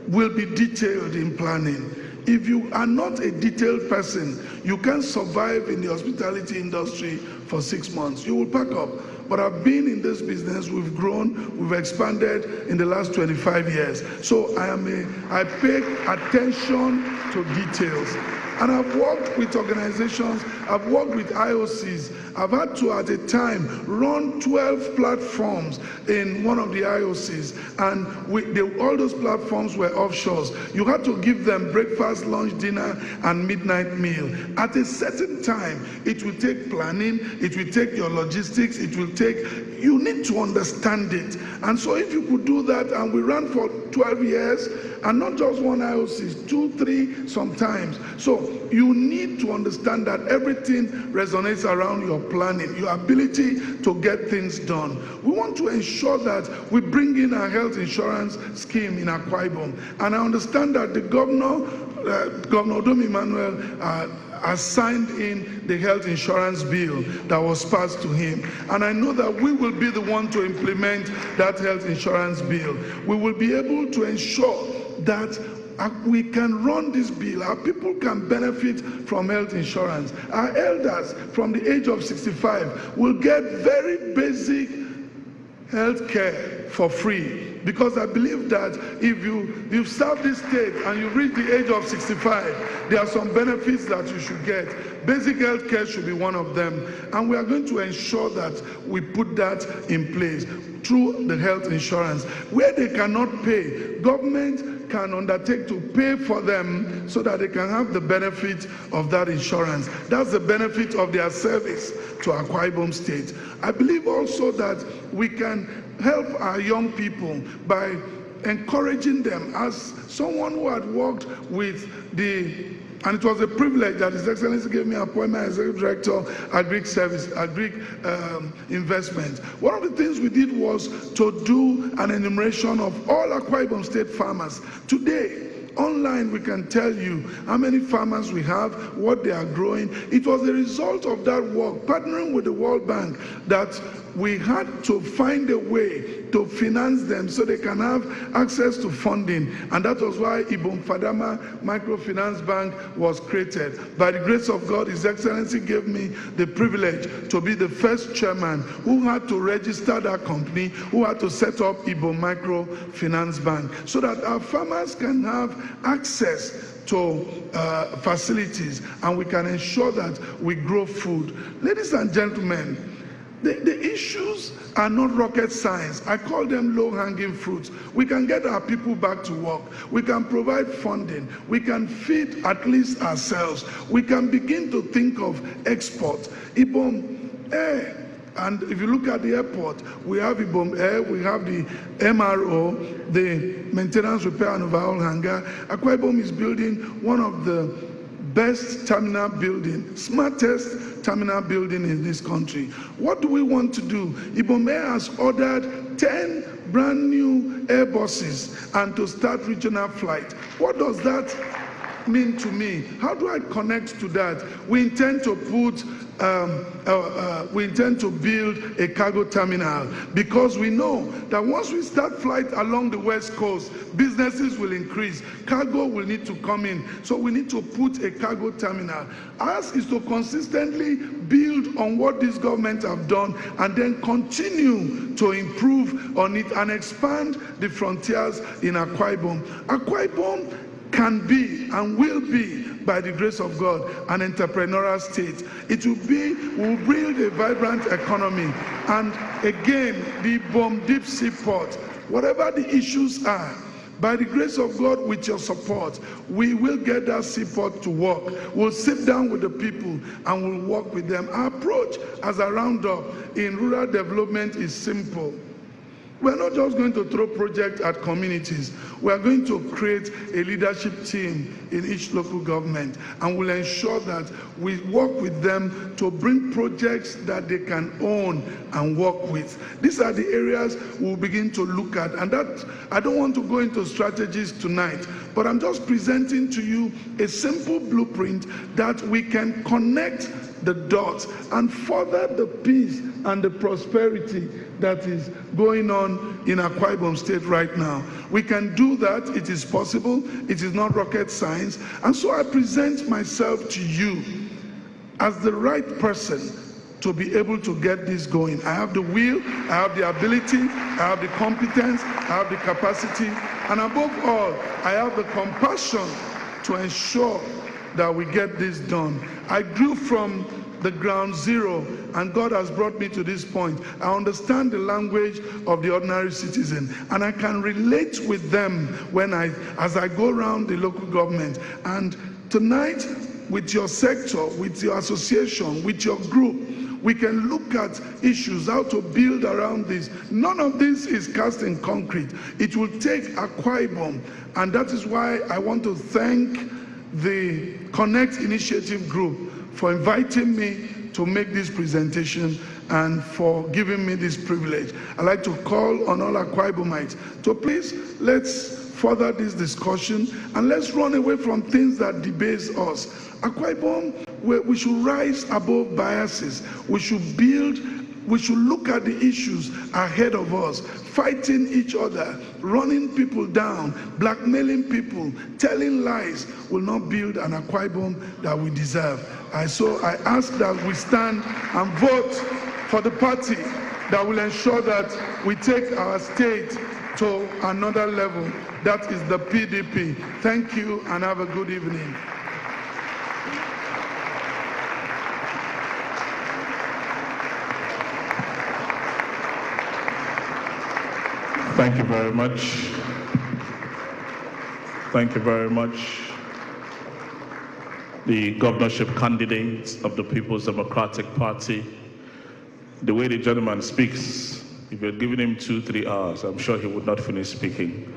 will be detailed in planning. If you are not a detailed person, you can't survive in the hospitality industry for 6 months. You will pack up. But I've been in this business, we've grown, we've expanded in the last 25 years. So I pay attention to details. And I've worked with organizations, I've worked with IOCs. I've had to, at a time, run 12 platforms in one of the IOCs. And all those platforms were offshores. You had to give them breakfast, lunch, dinner, and midnight meal. At a certain time, it will take planning, it will take your logistics, you need to understand it. And so if you could do that, and we ran for 12 years, and not just one IOC, 2, 3 sometimes. So you need to understand that everything resonates around your planning, your ability to get things done. We want to ensure that we bring in a health insurance scheme in Akwa-Ibom. And I understand that the Governor Dom Emmanuel, has signed in the health insurance bill that was passed to him. And I know that we will be the one to implement that health insurance bill. We will be able to ensure that we can run this bill. Our people can benefit from health insurance. Our elders from the age of 65 will get very basic health care for free. because I believe that if you've served this state and you reach the age of 65, there are some benefits that you should get. Basic health care should be one of them, and we are going to ensure that we put that in place through the health insurance. Where they cannot pay, government can undertake to pay for them so that they can have the benefit of that insurance. That's the benefit of their service to Akwa-Ibom State. I believe also that we can help our young people by encouraging them. As someone who had worked with and it was a privilege that His Excellency gave me appointment as Executive Director, Agric Service, Agric Investment. One of the things we did was to do an enumeration of all Akwa-Ibom State farmers. Today, online, we can tell you how many farmers we have, what they are growing. It was a result of that work, partnering with the World Bank, that we had to find a way to finance them so they can have access to funding. And that was why Ibom Fadama Microfinance Bank was created. By the grace of God, His Excellency gave me the privilege to be the first chairman who had to register that company, who had to set up Ibom Microfinance Bank, so that our farmers can have access to facilities and we can ensure that we grow food. Ladies and gentlemen, the issues are not rocket science. I call them low-hanging fruits. We can get our people back to work. We can provide funding. We can feed at least ourselves. We can begin to think of export. Ibom Air, and if you look at the airport, we have Ibom Air, we have the MRO, the maintenance, repair and overhaul hangar. Akwa-Ibom is building one of the best terminal building, smartest terminal building in this country. What do we want to do? Ibom Air has ordered 10 brand new Airbuses and to start regional flight. What does that mean to me? How do I connect to that? We intend to build a cargo terminal, because we know that once we start flight along the West Coast, businesses will increase, cargo will need to come in, so we need to put a cargo terminal. Ours is to consistently build on what this government have done and then continue to improve on it and expand the frontiers in Akwa-Ibom. Akwa-Ibom can be and will be, by the grace of God, an entrepreneurial state. It will build a vibrant economy. And again, the Ibom Deep Sea Port, whatever the issues are, by the grace of God, with your support, we will get that seaport to work. We'll sit down with the people and we'll work with them. Our approach as a roundup in rural development is simple. We're not just going to throw projects at communities. We are going to create a leadership team in each local government, and we'll ensure that we work with them to bring projects that they can own and work with. These are the areas we'll begin to look at, and that I don't want to go into strategies tonight, but I'm just presenting to you a simple blueprint that we can connect the dots and further the peace and the prosperity that is going on in Akwa-Ibom State right now. We can do that. It is possible. It is not rocket science. And so I present myself to you as the right person to be able to get this going. I have the will, I have the ability, I have the competence, I have the capacity, and above all, I have the compassion to ensure that we get this done. I grew from the ground zero, and God has brought me to this point. I understand the language of the ordinary citizen, and I can relate with them as I go around the local government. And tonight, with your sector, with your association, with your group, we can look at issues, how to build around this. None of this is cast in concrete. It will take Akwa-Ibom, and that is why I want to thank the Connect Initiative Group for inviting me to make this presentation and for giving me this privilege. I'd like to call on all Akwa-Ibomites to please, let's further this discussion and let's run away from things that debase us. Akwa-Ibom, we should rise above biases. We should look at the issues ahead of us, fighting each other, running people down, blackmailing people, telling lies will not build an Akwa-Ibom that we deserve. So I ask that we stand and vote for the party that will ensure that we take our state to another level. That is the PDP. Thank you and have a good evening. Thank you very much. Thank you very much. The governorship candidate of the People's Democratic Party. The way the gentleman speaks, if you're giving him 2-3 hours, I'm sure he would not finish speaking.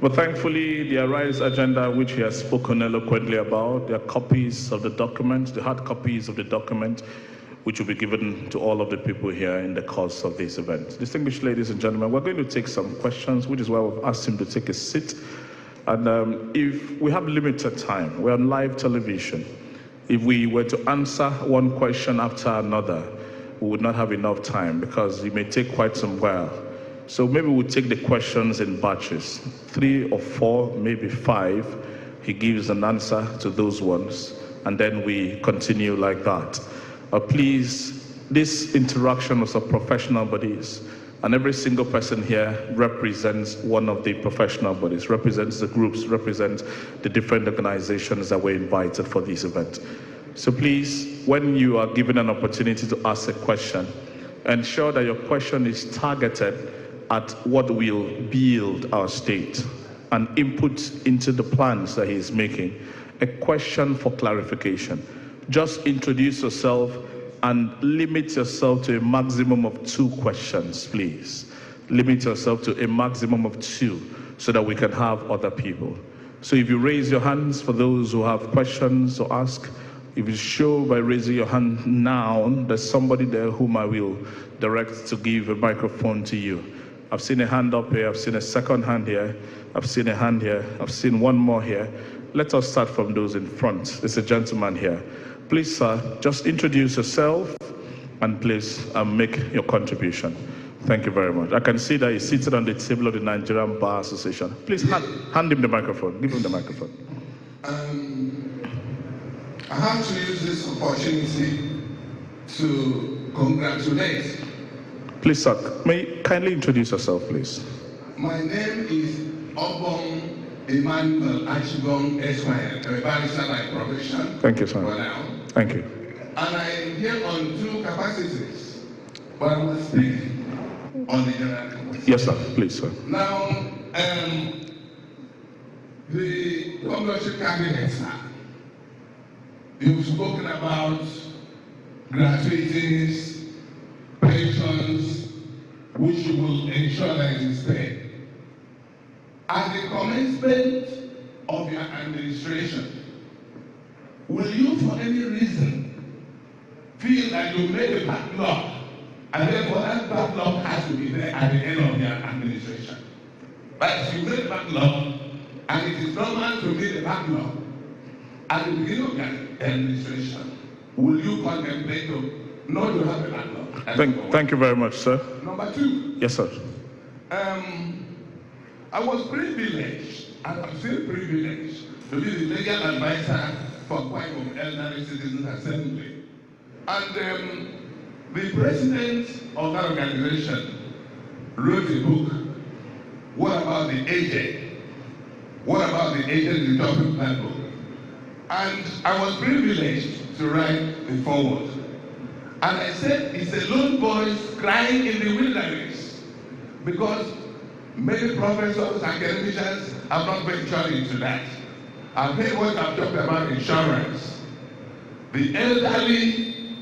But thankfully, the Arise agenda, which he has spoken eloquently about, there are copies of the document, the hard copies of the document, which will be given to all of the people here in the course of this event. Distinguished ladies and gentlemen, we're going to take some questions, which is why we've asked him to take a seat. And if we have limited time, we're on live television. If we were to answer one question after another, we would not have enough time because it may take quite some while. So maybe we'll take the questions in batches, 3 or 4, maybe 5. He gives an answer to those ones, and then we continue like that. Please, this interaction was of professional bodies, and every single person here represents one of the professional bodies, represents the groups, represents the different organizations that were invited for this event. So please, when you are given an opportunity to ask a question, ensure that your question is targeted at what will build our state and input into the plans that he is making. A question for clarification. Just introduce yourself and limit yourself to a maximum of 2 questions, please. Limit yourself to a maximum of 2 so that we can have other people. So if you raise your hands for those who have questions to ask, if you show by raising your hand now, there's somebody there whom I will direct to give a microphone to you. I've seen a hand up here, I've seen a second hand here, I've seen a hand here, I've seen one more here. Let us start from those in front. There's a gentleman here. Please, sir, just introduce yourself and please make your contribution. Thank you very much. I can see that he's seated on the table of the Nigerian Bar Association. Please hand him the microphone. Give him the microphone. I have to use this opportunity to congratulate. Please, sir, may you kindly introduce yourself, please. My name is Obong Emmanuel Akwa-Ibom Esquire. I'm a barrister by profession. Thank you, sir. For now. Thank you. And I am here on 2 capacities, but I will speak on the general capacity. Yes, sir. Please, sir. Now, the governorship candidates, you've spoken about gratuities, pensions, which you will ensure that it is paid. At the commencement of your administration, will you for any reason feel that you made a backlog and therefore that backlog has to be there at the end of your administration? But if you made a backlog and it is normal to make a backlog at the beginning of your administration, will you contemplate to not to have a backlog? Thank you very much, sir. Number 2. Yes, sir. I was privileged, and I'm still privileged, to be the legal advisor for Akwa-Ibom Elderly Citizens Assembly. And the president of that organization wrote a book, What About the Aged? What About the Aged in the topic of that book? And I was privileged to write the foreword. And I said, it's a lone voice crying in the wilderness, because many professors and academicians have not ventured into that. I've heard what I've talked about insurance. The elderly,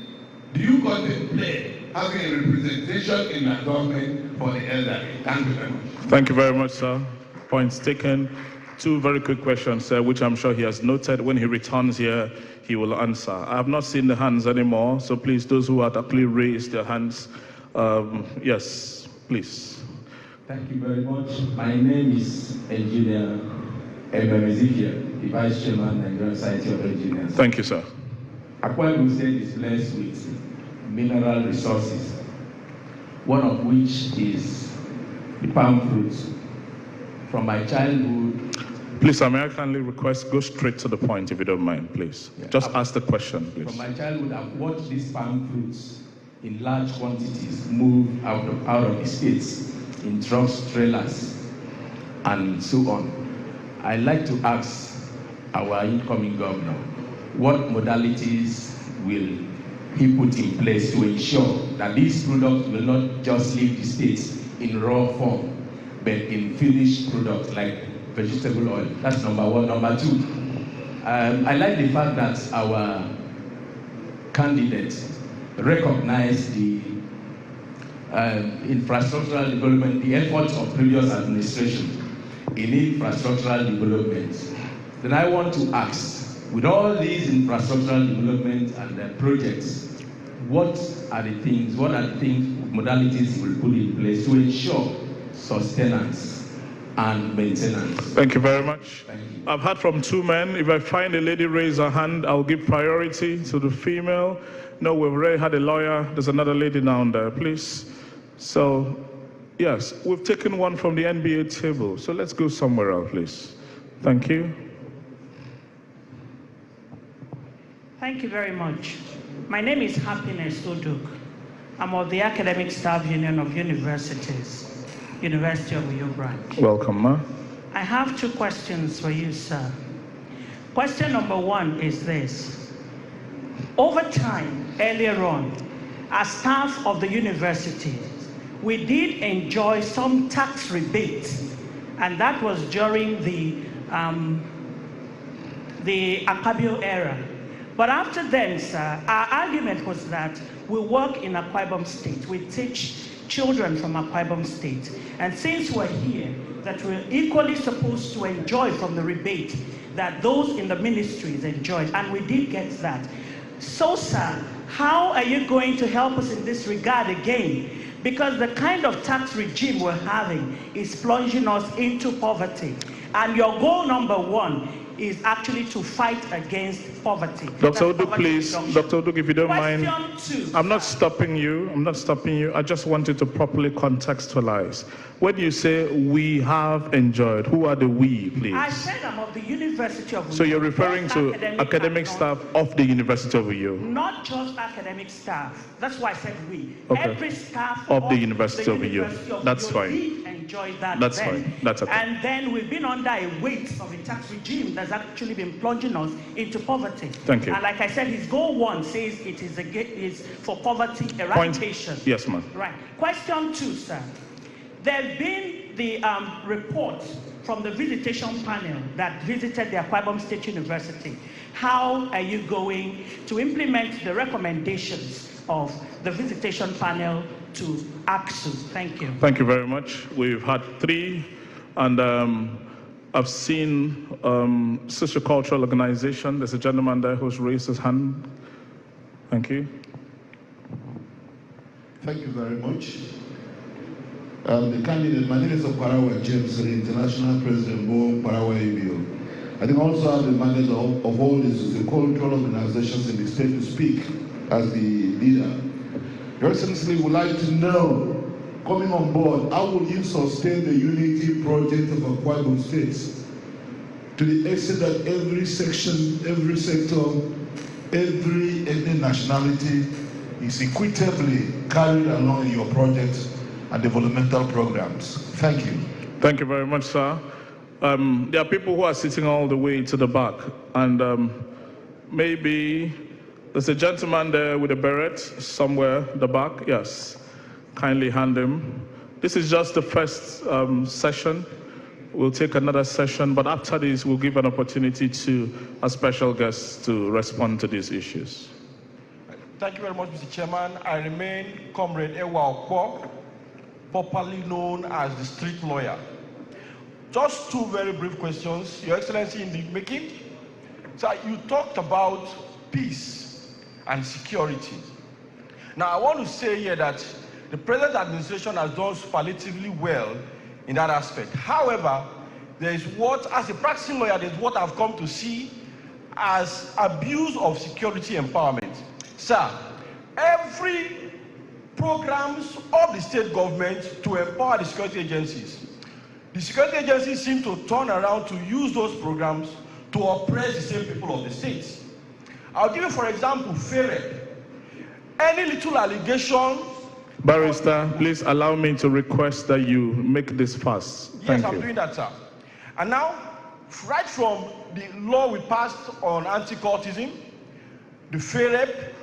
do you contemplate having a representation in the government for the elderly? Thank you very much. Thank you very much, sir. Points taken. 2 very quick questions, sir, which I'm sure he has noted. When he returns here, he will answer. I have not seen the hands anymore, so please, those who had actually raised their hands, yes, please. Thank you very much. My name is Engineer Ezekiel, the Vice Chairman, Nigerian Society of Engineers. Thank you, sir. Akwa-Ibom State is blessed with mineral resources, one of which is the palm fruit. From my childhood. Please, may I kindly request, go straight to the point if you don't mind, please. Yeah. Just ask the question, please. From my childhood, I've watched these palm fruits in large quantities move out of the states in trucks, trailers, and so on. I'd like to ask our incoming governor, what modalities will he put in place to ensure that these products will not just leave the states in raw form, but in finished products like vegetable oil? That's number one. Number two, I like the fact that our candidates recognize the infrastructural development, the efforts of previous administration in infrastructural development. Then I want to ask, with all these infrastructural development and projects, what are the things, modalities you will put in place to ensure sustenance and maintenance? Thank you very much. Thank you. I've heard from two men. If I find a lady raise her hand, I'll give priority to the female. No, we've already had a lawyer. There's another lady down there, please. So, yes, we've taken one from the NBA table. So let's go somewhere else, please. Thank you. Thank you very much. My name is Happiness Oduk. I'm of the Academic Staff Union of Universities, University of Uyo branch. Welcome, ma. I have two questions for you, sir. Question number one is this. Over time, earlier on, as staff of the university, we did enjoy some tax rebates, and that was during the Akwa-Ibom era. But after then, sir, our argument was that we work in Akwa-Ibom State. We teach children from Akwa-Ibom State. And since we're here, that we're equally supposed to enjoy from the rebate that those in the ministries enjoyed. And we did get that. So, sir, how are you going to help us in this regard again? Because the kind of tax regime we're having is plunging us into poverty. And your goal number one is actually to fight against poverty. Dr. Oduk, please. Dr. Oduk, if you don't mind. Question two. I'm not stopping you. I'm not stopping you. I just wanted to properly contextualize. When you say we have enjoyed, who are the we, please? I said I'm of the University of Uyo. So you're referring to academic staff of the University of Uyo? Not just academic staff. That's why I said we. Okay. Every staff of the University of Uyo. That's fine. Did enjoy that. That's then. fine. That's okay. And then we've been under a weight of a tax regime that's actually been plunging us into poverty. Thank you. And like I said, his goal one says it is for poverty eradication. Point. Yes, ma'am. Right. Question two, sir. There's been the report from the visitation panel that visited the Akwa-Ibom State University. How are you going to implement the recommendations of the visitation panel to AXU? Thank you. Thank you very much. We've had three, and I've seen sociocultural organization. There's a gentleman there who's raised his hand. Thank you. Thank you very much. The candidate, my name is Okarawa James, the International President of Akwa-Ibom. I think also have the mandate of all these cultural organizations in the state to speak as the leader. Your Excellency, would like to know, coming on board, how will you sustain the unity project of Akwa-Ibom State to the extent that every section, every sector, every ethnic nationality is equitably carried along in your project and developmental programs? Thank you. Thank you very much, sir. There are people who are sitting all the way to the back, and maybe there's a gentleman there with a beret somewhere at the back. Yes, kindly hand him. This is just the first session. We'll take another session, but after this, we'll give an opportunity to a special guest to respond to these issues. Thank you very much, Mr. Chairman. I remain Comrade Ewa Okwo, popularly known as the street lawyer. Just two very brief questions, Your Excellency, in the making. So you talked about peace and security. Now, I want to say here that the present administration has done superlatively well in that aspect. However, there is what, as a practicing lawyer, there's what I've come to see as abuse of security empowerment. Sir, every programs of the state government to empower the security agencies, the security agencies seem to turn around to use those programs to oppress the same people of the states. I'll give you, for example, FEREP. Any little allegation Barrister, please allow me to request that you make this fast. Yes, I'm doing that, sir. And now, right from the law we passed on anti-cultism, the FAREP,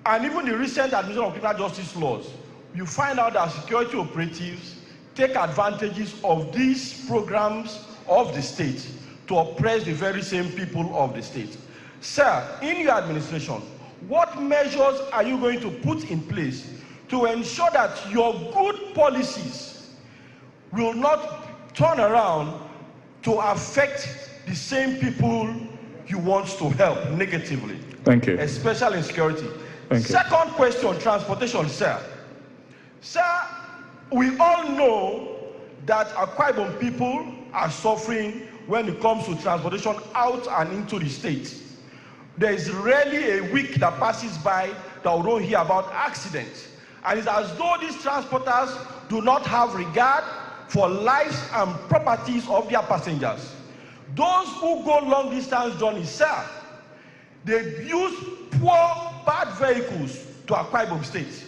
and even the recent admission of criminal justice laws, you find out that security operatives take advantages of these programs of the state to oppress the very same people of the state. Sir, in your administration, what measures are you going to put in place to ensure that your good policies will not turn around to affect the same people you want to help negatively? Thank you. Especially in security. Thank you. Second question, transportation, sir. Sir, we all know that Akwa-Ibom people are suffering when it comes to transportation out and into the state. There is rarely a week that passes by that we don't hear about accidents. And it's as though these transporters do not have regard for lives and properties of their passengers. Those who go long distance journeys, sir, they use poor, bad vehicles to Akwa-Ibom State.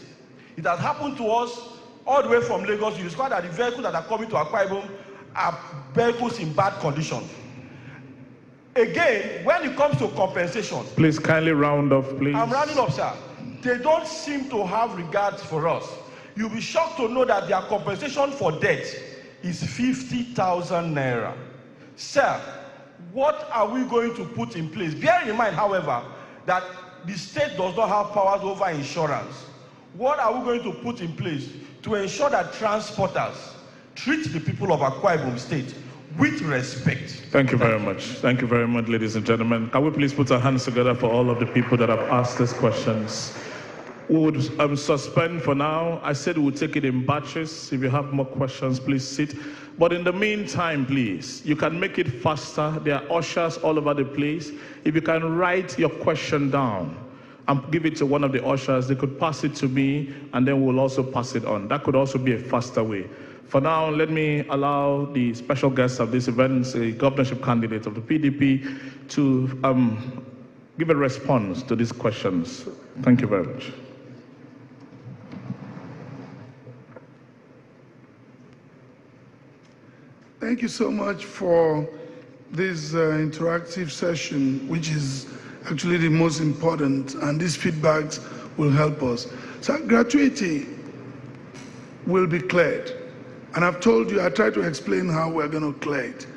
It has happened to us all the way from Lagos. You discover that the vehicles that are coming to Akwa-Ibom are vehicles in bad condition. Again, when it comes to compensation, please kindly round off, please. I'm rounding up, sir. They don't seem to have regard for us. You'll be shocked to know that their compensation for death is 50,000 naira. Sir, what are we going to put in place? Bear in mind, however, that the state does not have powers over insurance. What are we going to put in place to ensure that transporters treat the people of Akwa-Ibom State with respect? Thank you very much. Thank you very much, ladies and gentlemen. Can we please put our hands together for all of the people that have asked these questions? We would suspend for now. I said we would take it in batches. If you have more questions, please sit. But in the meantime, please, you can make it faster. There are ushers all over the place. If you can write your question down and give it to one of the ushers, they could pass it to me, and then we'll also pass it on. That could also be a faster way. For now, let me allow the special guest of this event, the governorship candidate of the PDP, to give a response to these questions. Thank you very much. Thank you so much for this interactive session, which is actually the most important, and these feedbacks will help us. So gratuity will be cleared. And I've told you, I tried to explain how we're going to clear it.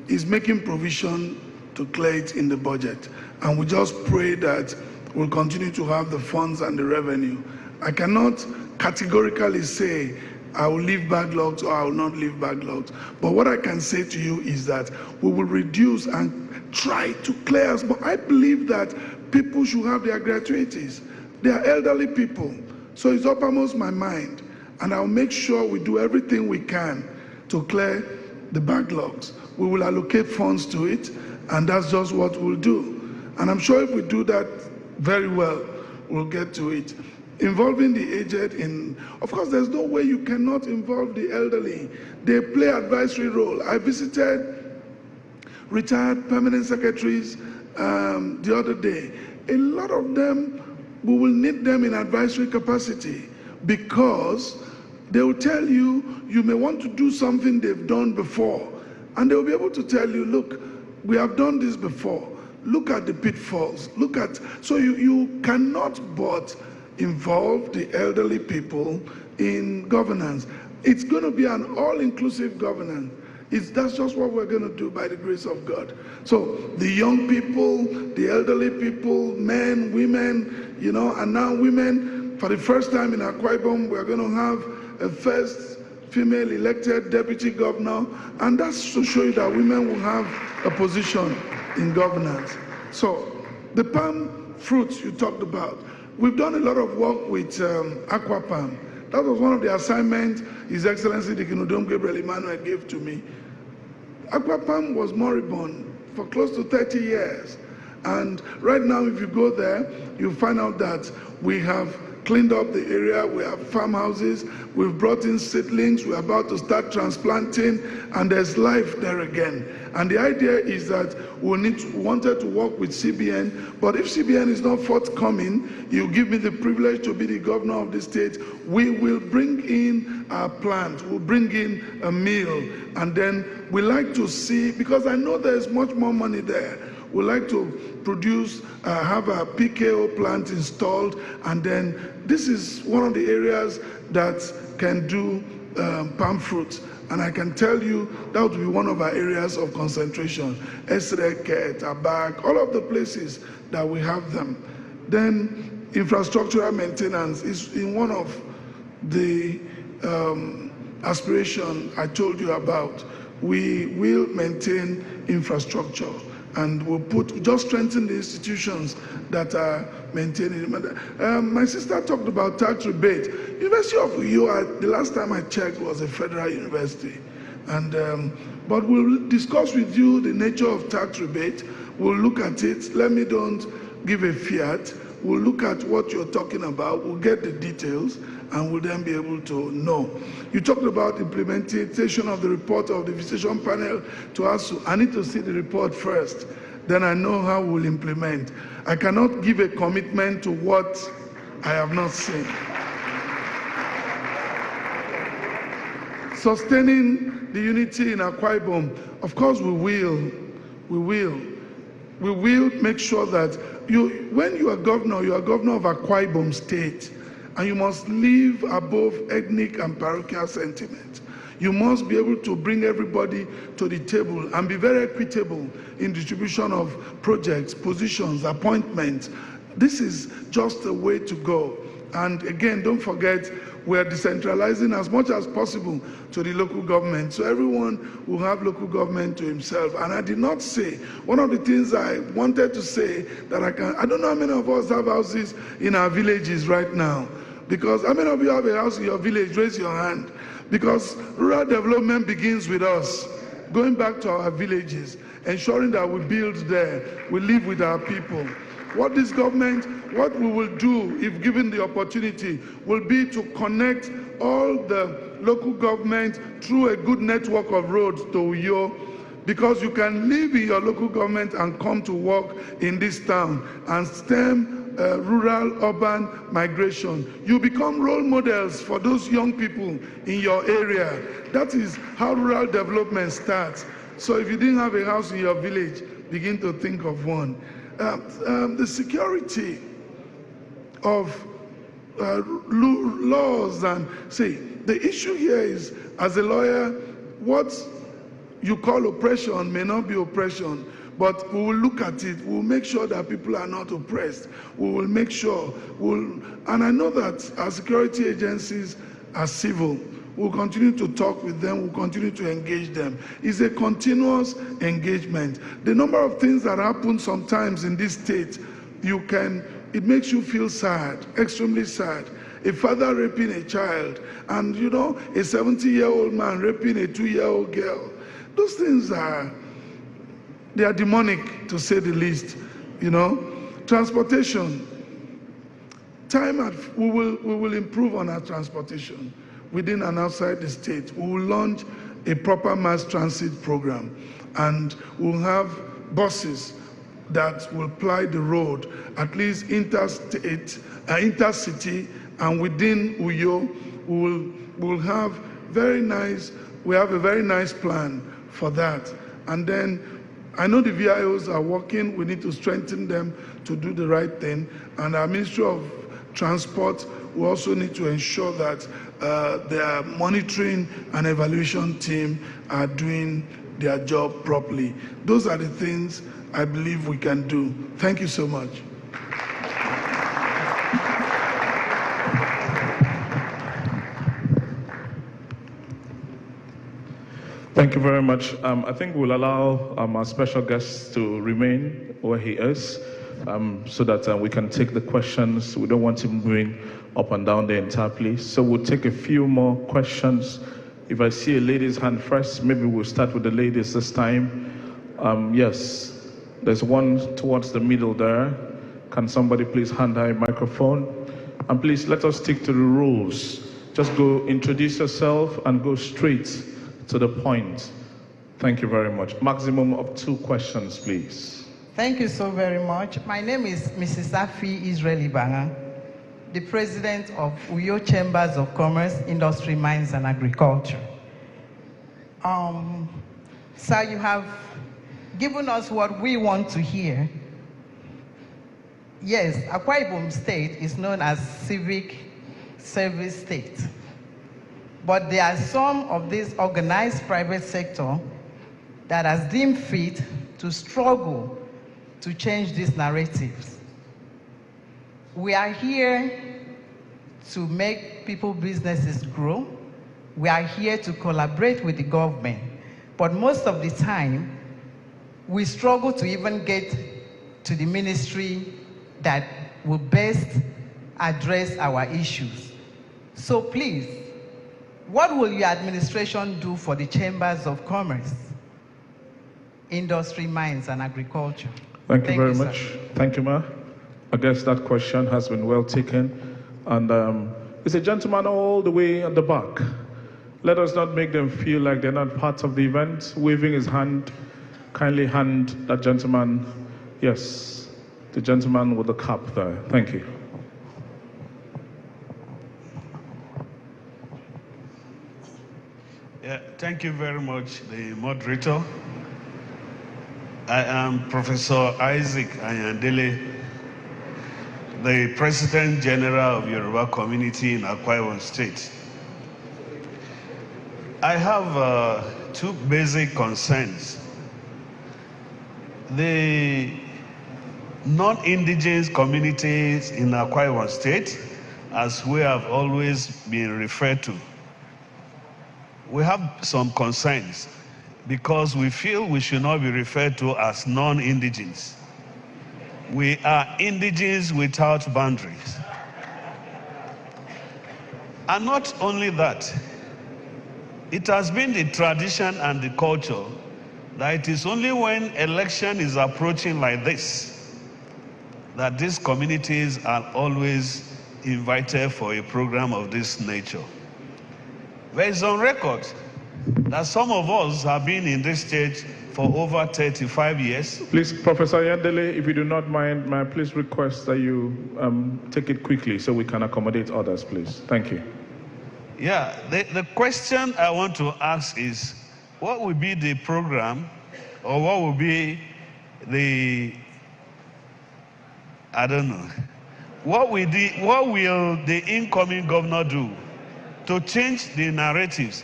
It's making provision to clear it in the budget. And we just pray that we'll continue to have the funds and the revenue. I cannot categorically say I will leave backlogs or I will not leave backlogs. But what I can say to you is that we will reduce and try to clear us. But I believe that people should have their gratuities. They are elderly people. So it's uppermost my mind. And I'll make sure we do everything we can to clear the backlogs. We will allocate funds to it, and that's just what we'll do. And I'm sure if we do that very well, we'll get to it. Involving the aged in, of course, there's no way you cannot involve the elderly. They play advisory role. I visited retired permanent secretaries the other day. A lot of them, we will need them in advisory capacity, because they will tell you, you may want to do something they've done before. And they will be able to tell you, look, we have done this before. Look at the pitfalls. Look at, so you cannot but involve the elderly people in governance. It's going to be an all-inclusive governance. That's just what we're going to do by the grace of God. So the young people, the elderly people, men, women, you know, and now women, for the first time in Akwa-Ibom, we're going to have a first female elected deputy governor, and that's to show you that women will have a position in governance. So the palm fruits you talked about, we've done a lot of work with Aquapalm. That was one of the assignments His Excellency the Kinudom Gabriel Emmanuel gave to me. Aquapalm was moribund for close to 30 years. And right now, if you go there, you'll find out that we have cleaned up the area. We have farmhouses. We've brought in seedlings. We're about to start transplanting, and there's life there again. And the idea is that we wanted to work with CBN, but if CBN is not forthcoming, you give me the privilege to be the governor of the state, we will bring in our plant, we'll bring in a mill, and then we like to see, because I know there's much more money there, we like to produce, have a PKO plant installed, and then this is one of the areas that can do palm fruit. And I can tell you that would be one of our areas of concentration. Esreke, Tabak, all of the places that we have them. Then infrastructural maintenance is in one of the aspirations I told you about. We will maintain infrastructure, and we'll just strengthen the institutions that are maintaining. My sister talked about tax rebate. University of Uyo, the last time I checked, was a federal university. But we'll discuss with you the nature of tax rebate. We'll look at it. Let me don't give a fiat. We'll look at what you're talking about. We'll get the details, and we'll then be able to know. You talked about implementation of the report of the visitation panel to ASU. I need to see the report first. Then I know how we'll implement. I cannot give a commitment to what I have not seen. Sustaining the unity in Akwa-Ibom, of course we will. We will make sure that when you are governor of Akwa-Ibom State, and you must live above ethnic and parochial sentiment. You must be able to bring everybody to the table and be very equitable in distribution of projects, positions, appointments. This is just a way to go. And again, don't forget, we're decentralizing as much as possible to the local government. So everyone will have local government to himself. And I did not say, one of the things I wanted to say that I don't know how many of us have houses in our villages right now. Because how many of you have a house in your village? Raise your hand. Because rural development begins with us, going back to our villages, ensuring that we build there, we live with our people. What this government, what we will do, if given the opportunity, will be to connect all the local government through a good network of roads to Uyo, because you can live in your local government and come to work in this town and stem rural-urban migration. You become role models for those young people in your area. That is how rural development starts. So if you didn't have a house in your village, begin to think of one. The security of laws, and see, the issue here is, as a lawyer, what you call oppression may not be oppression, but we will look at it. We will make sure that people are not oppressed. We will make sure, and I know that our security agencies are civil. We'll continue to talk with them. We'll continue to engage them. It's a continuous engagement. The number of things that happen sometimes in this state, it makes you feel sad, extremely sad. A father raping a child, and a 70-year-old man raping a 2-year-old girl. Those things they are demonic, to say the least. Transportation. We will improve on our transportation within and outside the state. We will launch a proper mass transit program, and we'll have buses that will ply the road, at least interstate, intercity, and within Uyo, we have a very nice plan for that. And then I know the VIOs are working. We need to strengthen them to do the right thing. And our Ministry of Transport, we also need to ensure that their monitoring and evaluation team are doing their job properly. Those are the things I believe we can do. Thank you so much. Thank you very much. I think we'll allow our special guest to remain where he is, so that we can take the questions. We don't want him moving up and down the entire place. So we'll take a few more questions. If I see a lady's hand first, maybe we'll start with the ladies this time. Yes, there's one towards the middle there. Can somebody please hand her a microphone? And please let us stick to the rules. Just go introduce yourself and go straight to the point. Thank you very much. Maximum of 2 questions, please. Thank you so very much. My name is Mrs. Afi Israeli Banga, the president of Uyo Chambers of Commerce, Industry, Mines and Agriculture. Sir, you have given us what we want to hear. Yes, Akwa-Ibom State is known as civic service state. But there are some of this organized private sector that has deemed fit to struggle to change these narratives. We are here to make people's businesses grow. We are here to collaborate with the government. But most of the time, we struggle to even get to the ministry that will best address our issues. So please, what will your administration do for the chambers of commerce, industry, mines, and agriculture? Thank you very much. Thank you, Ma. I guess that question has been well taken. And it's a gentleman all the way at the back. Let us not make them feel like they're not part of the event. Waving his hand, kindly hand that gentleman. Yes, the gentleman with the cap there. Thank you. Yeah, thank you very much, the moderator. I am Professor Isaac Ayandele, the President General of Yoruba Community in Akwa-Ibom State. I have 2 basic concerns. The non-indigenous communities in Akwa-Ibom State, as we have always been referred to, we have some concerns because we feel we should not be referred to as non-indigenous. We are indigenous without boundaries. And not only that, it has been the tradition and the culture that it is only when election is approaching like this that these communities are always invited for a program of this nature. There is on record that some of us have been in this stage for over 35 years. Please, Professor Yandele, if you do not mind, may I please request that you take it quickly so we can accommodate others, please. Thank you. Yeah, the question I want to ask is, what will be the program, or what will be the, I don't know, what will the incoming governor do to change the narratives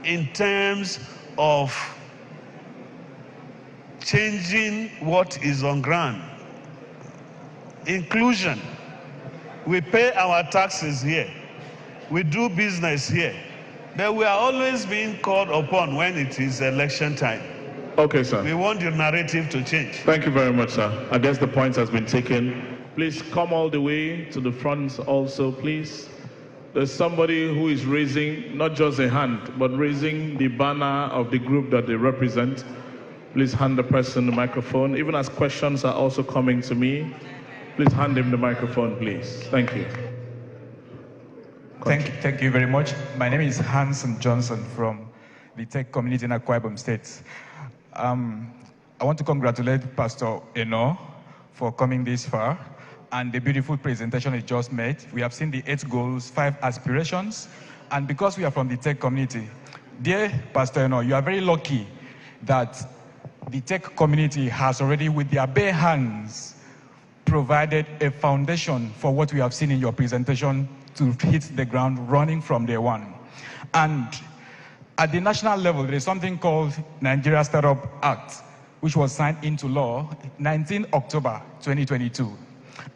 in terms of changing what is on ground? Inclusion. We pay our taxes here. We do business here. But we are always being called upon when it is election time. Okay, sir. We want the narrative to change. Thank you very much, sir. I guess the point has been taken. Please come all the way to the front also, please. There's somebody who is raising not just a hand, but raising the banner of the group that they represent. Please hand the person the microphone. Even as questions are also coming to me, please hand him the microphone, please. Thank you. Thank you very much. My name is Hanson Johnson from the tech community in Akwa-Ibom State. I want to congratulate Pastor Eno for coming this far and the beautiful presentation he just made. We have seen the 8 goals, 5 aspirations, and because we are from the tech community, dear Pastor Eno, you are very lucky that the tech community has already, with their bare hands, provided a foundation for what we have seen in your presentation to hit the ground running from day one. And at the national level, there is something called Nigeria Startup Act, which was signed into law 19 October 2022.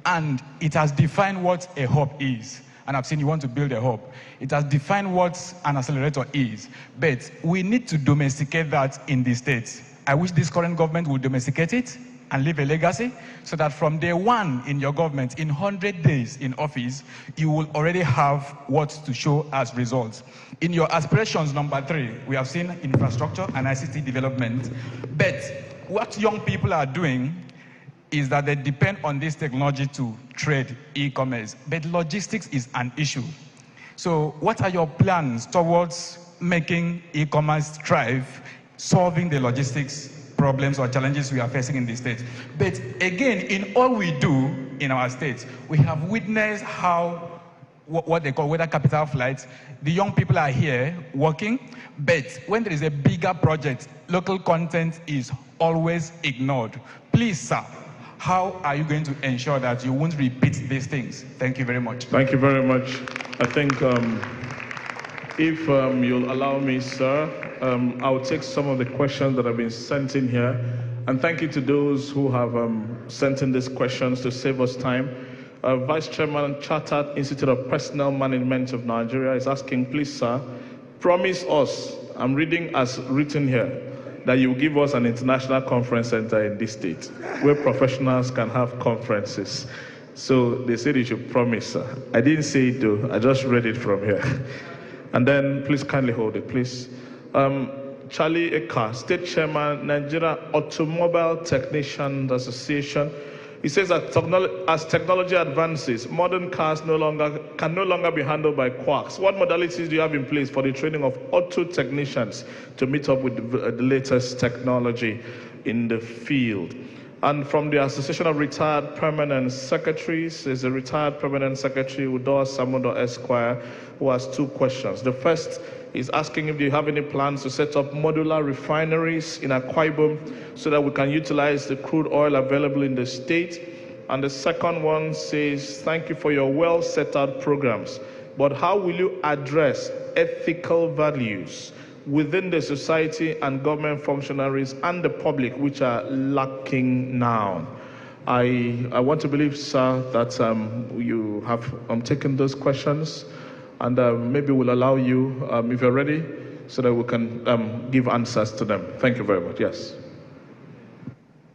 And it has defined what a hub is. And I've seen you want to build a hub. It has defined what an accelerator is. But we need to domesticate that in the States. I wish this current government would domesticate it and leave a legacy so that from day one in your government, in 100 days in office, you will already have what to show as results. In your aspirations, number 3, we have seen infrastructure and ICT development. But what young people are doing is that they depend on this technology to trade e-commerce, but logistics is an issue. So what are your plans towards making e-commerce thrive, solving the logistics problems or challenges we are facing in the state? But again, in all we do in our state, we have witnessed how what they call weather capital flights, the young people are here working, but when there is a bigger project, local content is always ignored. Please, sir, how are you going to ensure that you won't repeat these things? Thank you very much. Thank you very much. I think if you'll allow me, sir, I'll take some of the questions that have been sent in here. And thank you to those who have sent in these questions to save us time. Vice Chairman, Chartered Institute of Personnel Management of Nigeria is asking, please, sir, promise us, I'm reading as written here, that you give us an international conference center in this state where professionals can have conferences. So they said you should promise, sir. I didn't say it though, I just read it from here. And then please kindly hold it, please. Charlie Eka, State Chairman, Nigeria Automobile Technicians Association. He says that as technology advances, modern cars can no longer be handled by quacks. What modalities do you have in place for the training of auto technicians to meet up with the latest technology in the field? And from the Association of Retired Permanent Secretaries, there's a retired permanent secretary, Udoa Samudo Esquire, who has two questions. The first is asking if you have any plans to set up modular refineries in Akwa-Ibom so that we can utilize the crude oil available in the state. And the second one says, thank you for your well set out programs, but how will you address ethical values within the society and government functionaries and the public, which are lacking now? I want to believe, sir, that you have taken those questions, and maybe we'll allow you, if you're ready, so that we can give answers to them. Thank you very much. Yes.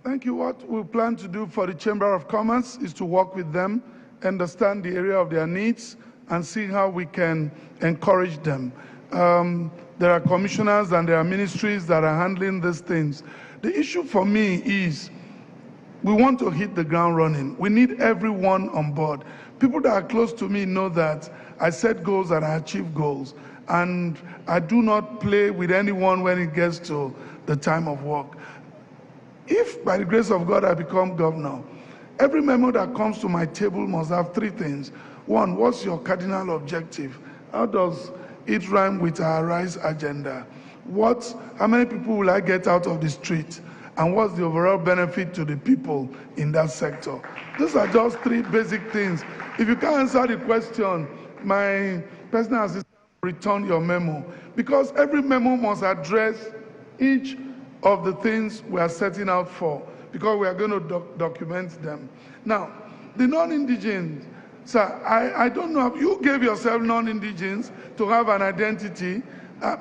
Thank you. What we plan to do for the Chamber of Commerce is to work with them, understand the area of their needs, and see how we can encourage them. There are commissioners and there are ministries that are handling these things. The issue for me is we want to hit the ground running. We need everyone on board. People that are close to me know that I set goals and I achieve goals. And I do not play with anyone when it gets to the time of work. If by the grace of God I become governor, every memo that comes to my table must have three things. One, what's your cardinal objective? How does it rhyme with our RISE agenda? How many people will I get out of the street? And what's the overall benefit to the people in that sector? These are just three basic things. If you can't answer the question, my personal assistant will return your memo, because every memo must address each of the things we are setting out for, because we are going to document them. Now, the non-indigenous, sir, I don't know, you gave yourself non-indigenous to have an identity.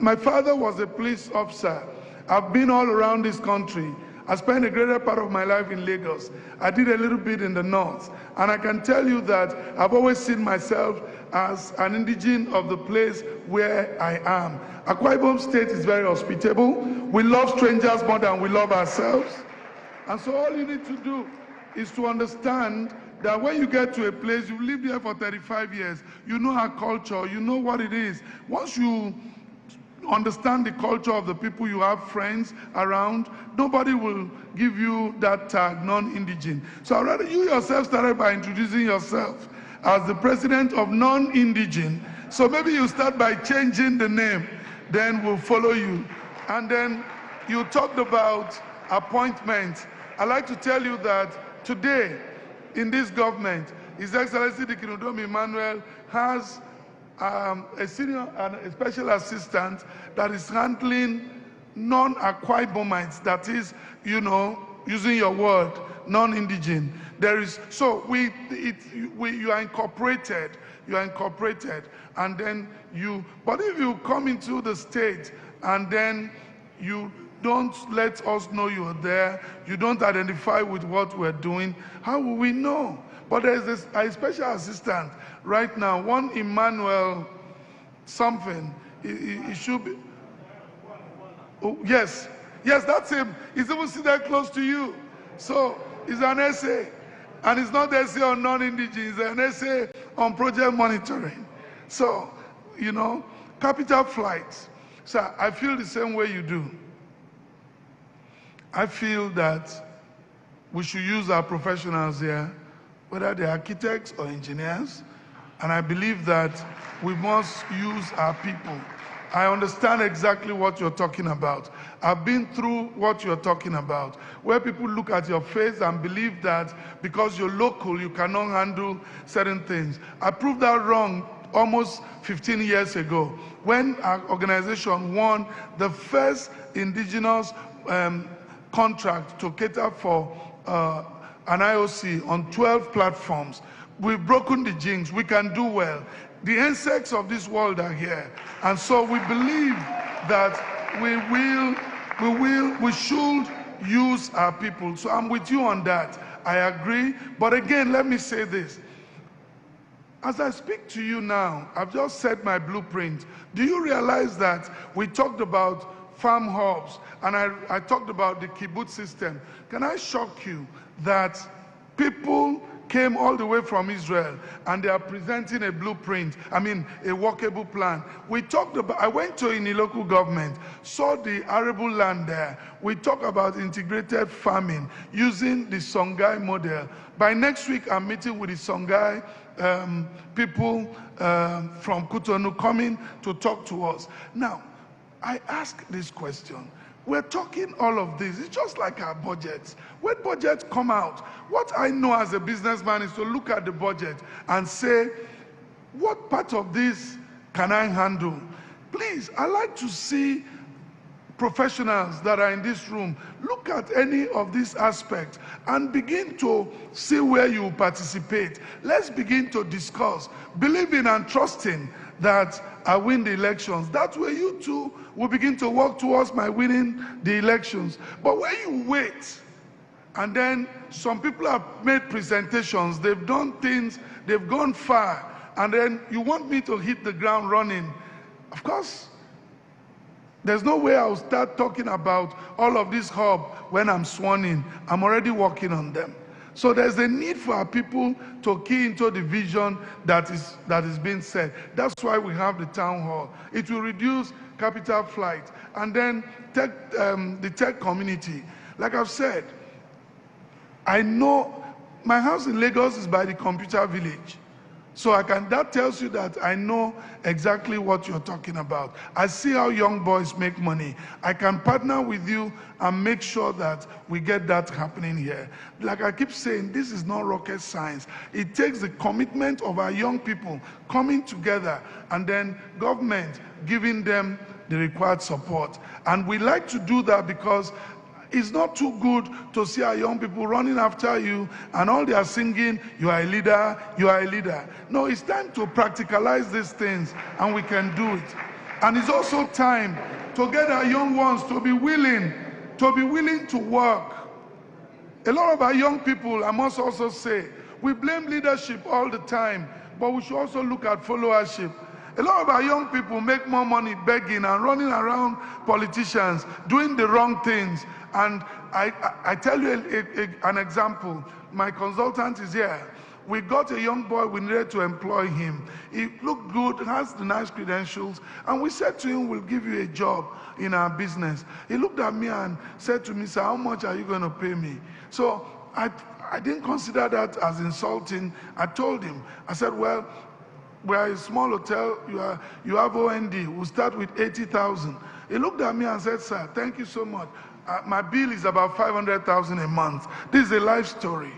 My father was a police officer. I've been all around this country. I spent a greater part of my life in Lagos. I did a little bit in the north. And I can tell you that I've always seen myself as an indigene of the place where I am. Akwa-Ibom State is very hospitable. We love strangers more than we love ourselves. And so all you need to do is to understand that when you get to a place, you live there for 35 years, you know our culture, you know what it is. Once you understand the culture of the people you have friends around, nobody will give you that tag, non-indigene. So I'd rather you yourself started by introducing yourself as the president of non-indigene. So maybe you start by changing the name, then we'll follow you. And then you talked about appointments. I'd like to tell you that today in this government, His Excellency the Kinudom Emmanuel has a senior and a special assistant that is handling non-Akwa-Ibomites, that is, you know, using your word, non-indigene. There is, so you are incorporated, and then but if you come into the state and then you don't let us know you're there, you don't identify with what we're doing, how will we know? But there's a special assistant right now, one Emmanuel something. He should be. Oh, yes, that's him. He's even sitting there close to you. So It's an essay. And it's not an essay on non-indigenous, it's an essay on project monitoring. So, you know, capital flights. So I feel the same way you do. I feel that we should use our professionals here, whether they're architects or engineers, and I believe that we must use our people. I understand exactly what you're talking about. I've been through what you're talking about, where people look at your face and believe that because you're local, you cannot handle certain things. I proved that wrong almost 15 years ago when our organization won the first indigenous contract to cater for an IOC on 12 platforms. We've broken the jinx. We can do well. The insects of this world are here. And so we believe that we should use our people. So I'm with you on that. I agree. But again, let me say this. As I speak to you now, I've just set my blueprint. Do you realize that we talked about farm hubs and I talked about the kibbutz system? Can I shock you that people came all the way from Israel and they are presenting a blueprint, a workable plan. We talked about, I went to in the local government, saw the arable land there. We talked about integrated farming using the Songhai model. By next week, I'm meeting with the Songhai people from Cotonou coming to talk to us. Now, I ask this question. We're talking all of this. It's just like our budgets. When budgets come out, what I know as a businessman is to look at the budget and say, what part of this can I handle? Please, I like to see professionals that are in this room look at any of these aspects and begin to see where you participate. Let's begin to discuss, believing and trusting that I win the elections. That way you too will begin to work towards my winning the elections. But when you wait, and then some people have made presentations, they've done things, they've gone far, and then you want me to hit the ground running. Of course, there's no way I'll start talking about all of this hub when I'm sworn in. I'm already working on them. So there's a need for our people to key into the vision that is being said. That's why we have the town hall. It will reduce capital flight. And then the tech community. Like I've said, I know my house in Lagos is by the computer village. So that tells you that I know exactly what you're talking about. I see how young boys make money. I can partner with you and make sure that we get that happening here. Like I keep saying, this is not rocket science. It takes the commitment of our young people coming together and then government giving them the required support. And we like to do that because it's not too good to see our young people running after you and all they are singing, you are a leader, you are a leader. No, it's time to practicalize these things and we can do it. And it's also time to get our young ones to be willing to work. A lot of our young people, I must also say, we blame leadership all the time, but we should also look at followership. A lot of our young people make more money begging and running around politicians, doing the wrong things. And I tell you an example. My consultant is here. We got a young boy, we needed to employ him. He looked good, has the nice credentials, and we said to him, we'll give you a job in our business. He looked at me and said to me, sir, how much are you going to pay me? So I didn't consider that as insulting. I told him, I said, well, we're a small hotel, you have OND, we'll start with 80,000. He looked at me and said, sir, thank you so much. My bill is about 500,000 a month. This is a life story.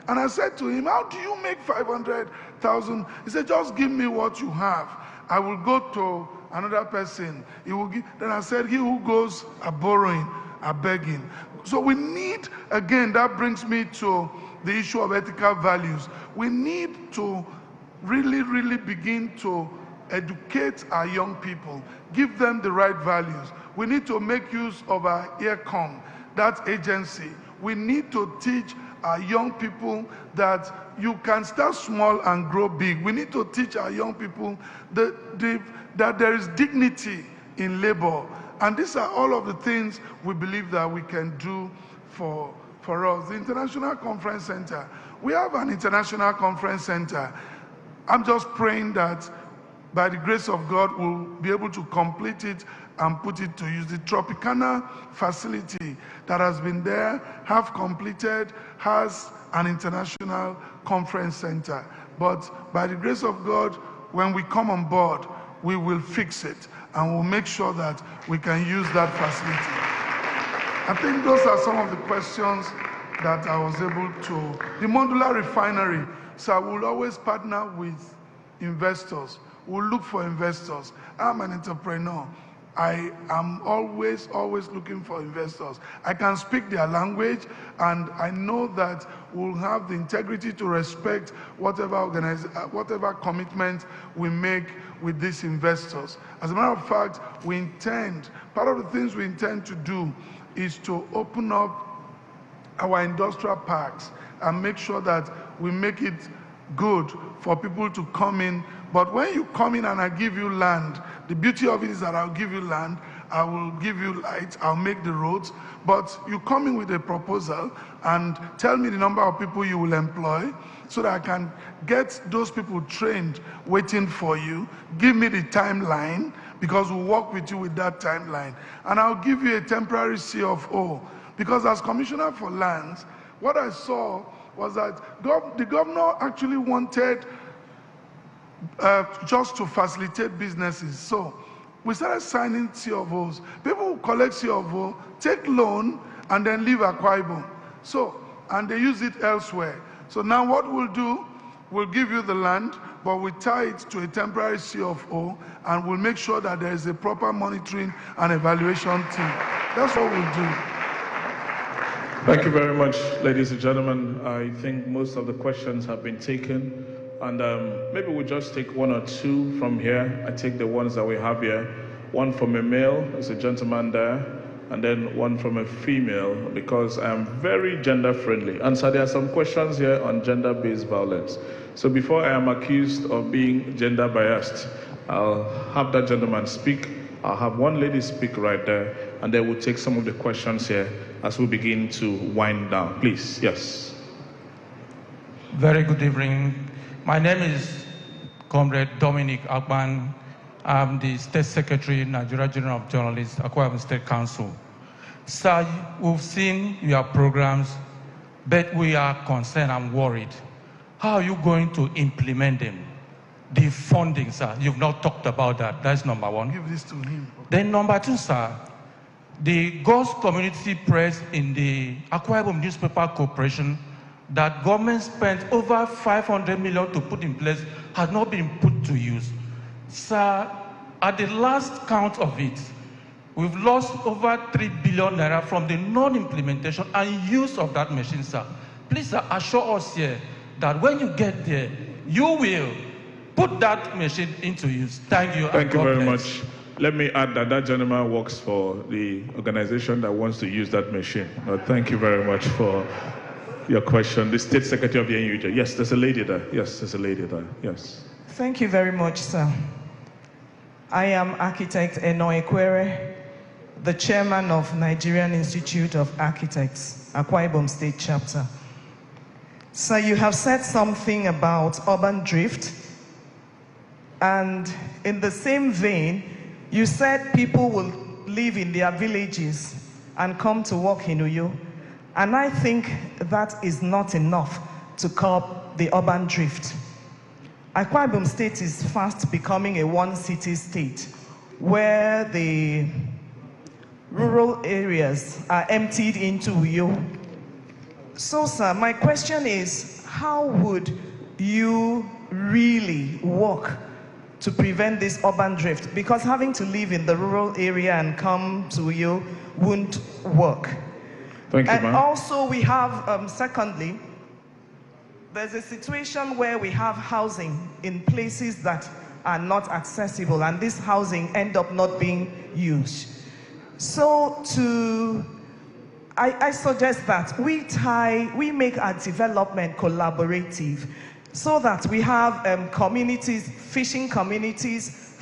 And I said to him, how do you make 500,000? He said, just give me what you have. I will go to another person. He will give. Then I said, he who goes are borrowing, are begging. So we need, again, that brings me to the issue of ethical values. We need to really begin to educate our young people, give them the right values. We need to make use of our EARCOM, that agency. We need to teach our young people that you can start small and grow big. We need to teach our young people that there is dignity in labor. And these are all of the things we believe that we can do for for us. The International Conference Center. We have an International Conference Center. I'm just praying that by the grace of God, we'll be able to complete it and put it to use. The Tropicana facility that has been there, half completed, has an International Conference Center. But by the grace of God, when we come on board, we will fix it and we'll make sure that we can use that facility. I think those are some of the questions that I was able to. The modular refinery, so we'll always partner with investors. We'll look for investors. I'm an entrepreneur. I am always looking for investors. I can speak their language, and I know that we'll have the integrity to respect whatever commitment we make with these investors. As a matter of fact, part of the things we intend to do is to open up our industrial parks and make sure that we make it good for people to come in. But when you come in and I give you land, the beauty of it is that I'll give you land, I will give you light, I'll make the roads, but you come in with a proposal and tell me the number of people you will employ so that I can get those people trained waiting for you. Give me the timeline, because we'll work with you with that timeline. And I'll give you a temporary CFO, because as Commissioner for Lands, what I saw was that the governor actually wanted just to facilitate businesses. So we started signing CFOs. People who collect CFO, take loan, and then leave Akwa-Ibom. So, and they use it elsewhere. So now what we'll do, we'll give you the land, but we tie it to a temporary CFO, and we'll make sure that there is a proper monitoring and evaluation team. That's what we'll do. Thank you very much, ladies and gentlemen. I think most of the questions have been taken, and maybe we'll just take one or two from here. I take the ones that we have here. One from a male, there's a gentleman there, and then one from a female, because I am very gender friendly. And so there are some questions here on gender-based violence. So before I am accused of being gender biased, I'll have that gentleman speak. I'll have one lady speak right there, and then we'll take some of the questions here as we begin to wind down. Please, yes. Very good evening. My name is Comrade Dominic Akban. I'm the State Secretary, Nigeria General of Journalists, Akwa-Ibom State Council. Sir, we've seen your programs, but we are concerned and worried. How are you going to implement them? The funding, sir, you've not talked about that. That's number one. Give this to him. Then number two, sir, the Ghost Community Press in the Akwa-Ibom Newspaper Corporation that government spent over 500 million to put in place has not been put to use. Sir, at the last count of it, we've lost over 3 billion naira from the non-implementation and use of that machine, sir. Please, sir, assure us here that when you get there, you will put that machine into use. Thank you. Thank you very much. Let me add that that gentleman works for the organization that wants to use that machine. Thank you very much for your question. The State Secretary of the NUJ. Yes, there's a lady there. Yes, there's a lady there. Yes. Thank you very much, sir. I am Architect Eno Ekwere, the chairman of Nigerian Institute of Architects, Akwa-Ibom State Chapter. Sir, you have said something about urban drift, and in the same vein, you said people will live in their villages and come to work in Uyo. And I think that is not enough to curb the urban drift. Akwa-Ibom State is fast becoming a one-city state where the rural areas are emptied into Uyo. So, sir, my question is, how would you really work to prevent this urban drift? Because having to live in the rural area and come to Uyo won't work. Thank you, and ma'am. Also, we have, secondly, there's a situation where we have housing in places that are not accessible, and this housing end up not being used. So I suggest that we make our development collaborative so that we have communities, fishing communities,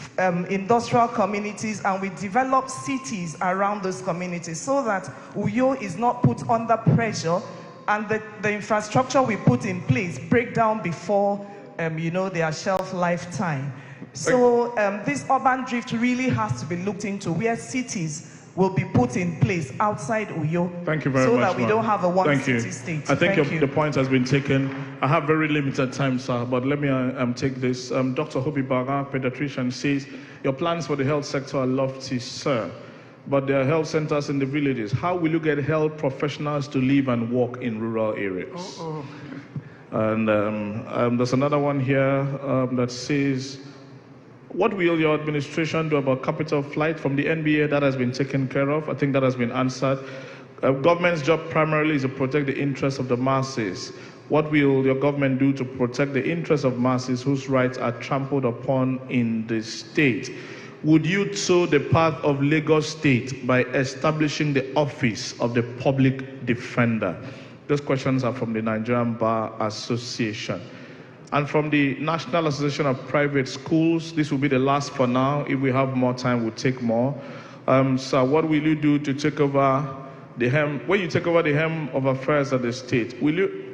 industrial communities, and we develop cities around those communities so that Uyo is not put under pressure and the infrastructure we put in place break down before their shelf lifetime. So this urban drift really has to be looked into, where cities will be put in place outside Uyo. Thank you very much. So that we don't have a one-city state. I think the point has been taken. I have very limited time, sir, but let me take this. Dr. Hobi Baga, pediatrician, says, your plans for the health sector are lofty, sir, but there are health centers in the villages. How will you get health professionals to live and work in rural areas? And there's another one here that says, what will your administration do about capital flight from the NBA? That has been taken care of. I think that has been answered. Government's job primarily is to protect the interests of the masses. What will your government do to protect the interests of masses whose rights are trampled upon in the state? Would you sow the path of Lagos State by establishing the office of the public defender? Those questions are from the Nigerian Bar Association. And from the National Association of Private Schools, this will be the last for now. If we have more time, we'll take more. So what will you do to take over the helm? When you take over the helm of affairs at the state,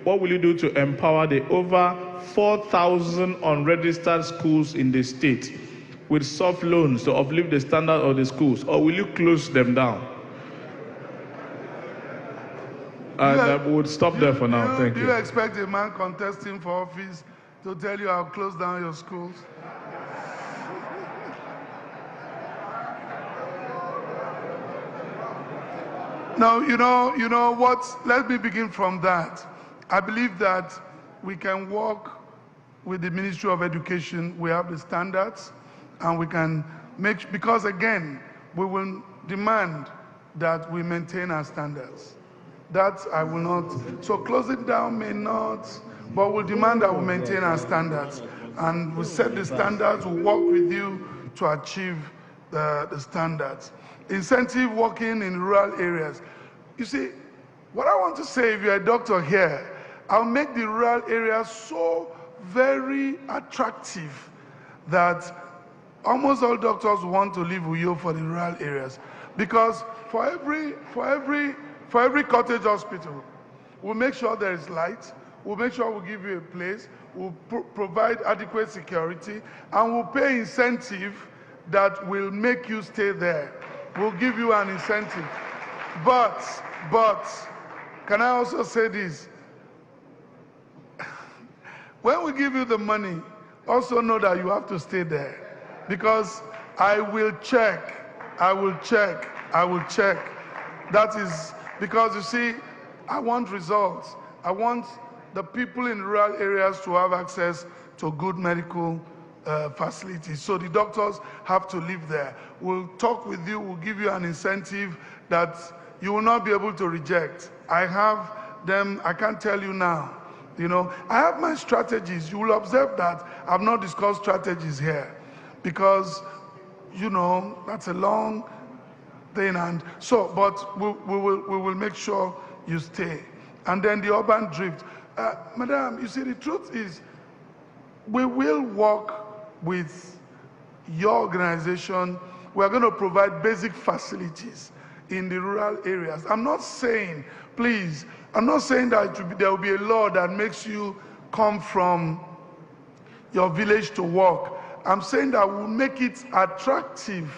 what will you do to empower the over 4,000 unregistered schools in the state with soft loans to uplift the standard of the schools? Or will you close them down? And we would stop there for now. Thank you. Do you expect a man contesting for office to tell you I'll close down your schools? No, you know what? Let me begin from that. I believe that we can work with the Ministry of Education. We have the standards, and we can make, because again, we will demand that we maintain our standards. That I will not. So close it down may not, but we'll demand that we maintain our standards. And we set the standards, we'll work with you to achieve the standards. Incentive working in rural areas. You see, what I want to say, if you're a doctor here, I'll make the rural areas so very attractive that almost all doctors want to leave Uyo for the rural areas. Because for every cottage hospital, we'll make sure there is light, we'll make sure we'll give you a place, we'll provide adequate security, and we'll pay incentive that will make you stay there. We'll give you an incentive. But, can I also say this? When we give you the money, also know that you have to stay there. Because I will check. That is, because you see, I want results. I want the people in rural areas to have access to good medical facilities. So the doctors have to live there. We'll talk with you, we'll give you an incentive that you will not be able to reject. I have them, I can't tell you now. I have my strategies. You will observe that I've not discussed strategies here because, that's a long thing. And so, but we will make sure you stay. And then the urban drift. Madam, you see, the truth is, we will work with your organization. We're going to provide basic facilities in the rural areas. I'm not saying, please, I'm not saying that there will be a law that makes you come from your village to work. I'm saying that we'll make it attractive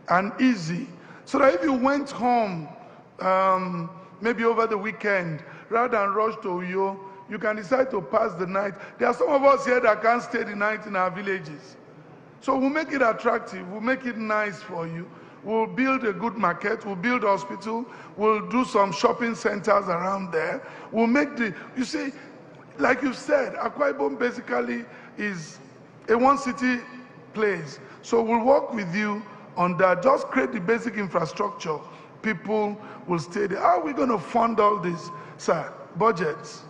and easy so that if you went home, maybe over the weekend, rather than rush to Uyo, you can decide to pass the night. There are some of us here that can't stay the night in our villages. So we'll make it attractive, we'll make it nice for you. We'll build a good market, we'll build a hospital, we'll do some shopping centers around there. We'll make you see, like you said, Akwa-Ibom basically is a one-city place. So we'll work with you on that. Just create the basic infrastructure. People will stay there. How are we going to fund all this? Sir, budgets.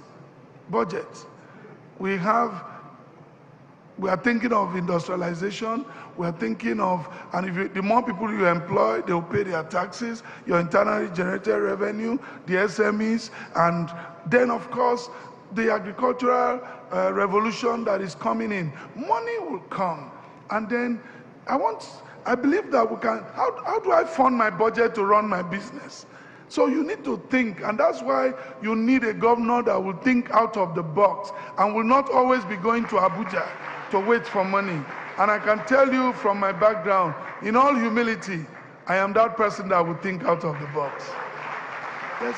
We are thinking of industrialization. We are thinking of, and the more people you employ, they will pay their taxes, your internally generated revenue, the SMEs, and then of course, the agricultural revolution that is coming in. Money will come, and then I believe that we can, how do I fund my budget to run my business? So you need to think, and that's why you need a governor that will think out of the box and will not always be going to Abuja to wait for money. And I can tell you from my background, in all humility, I am that person that will think out of the box. Yes.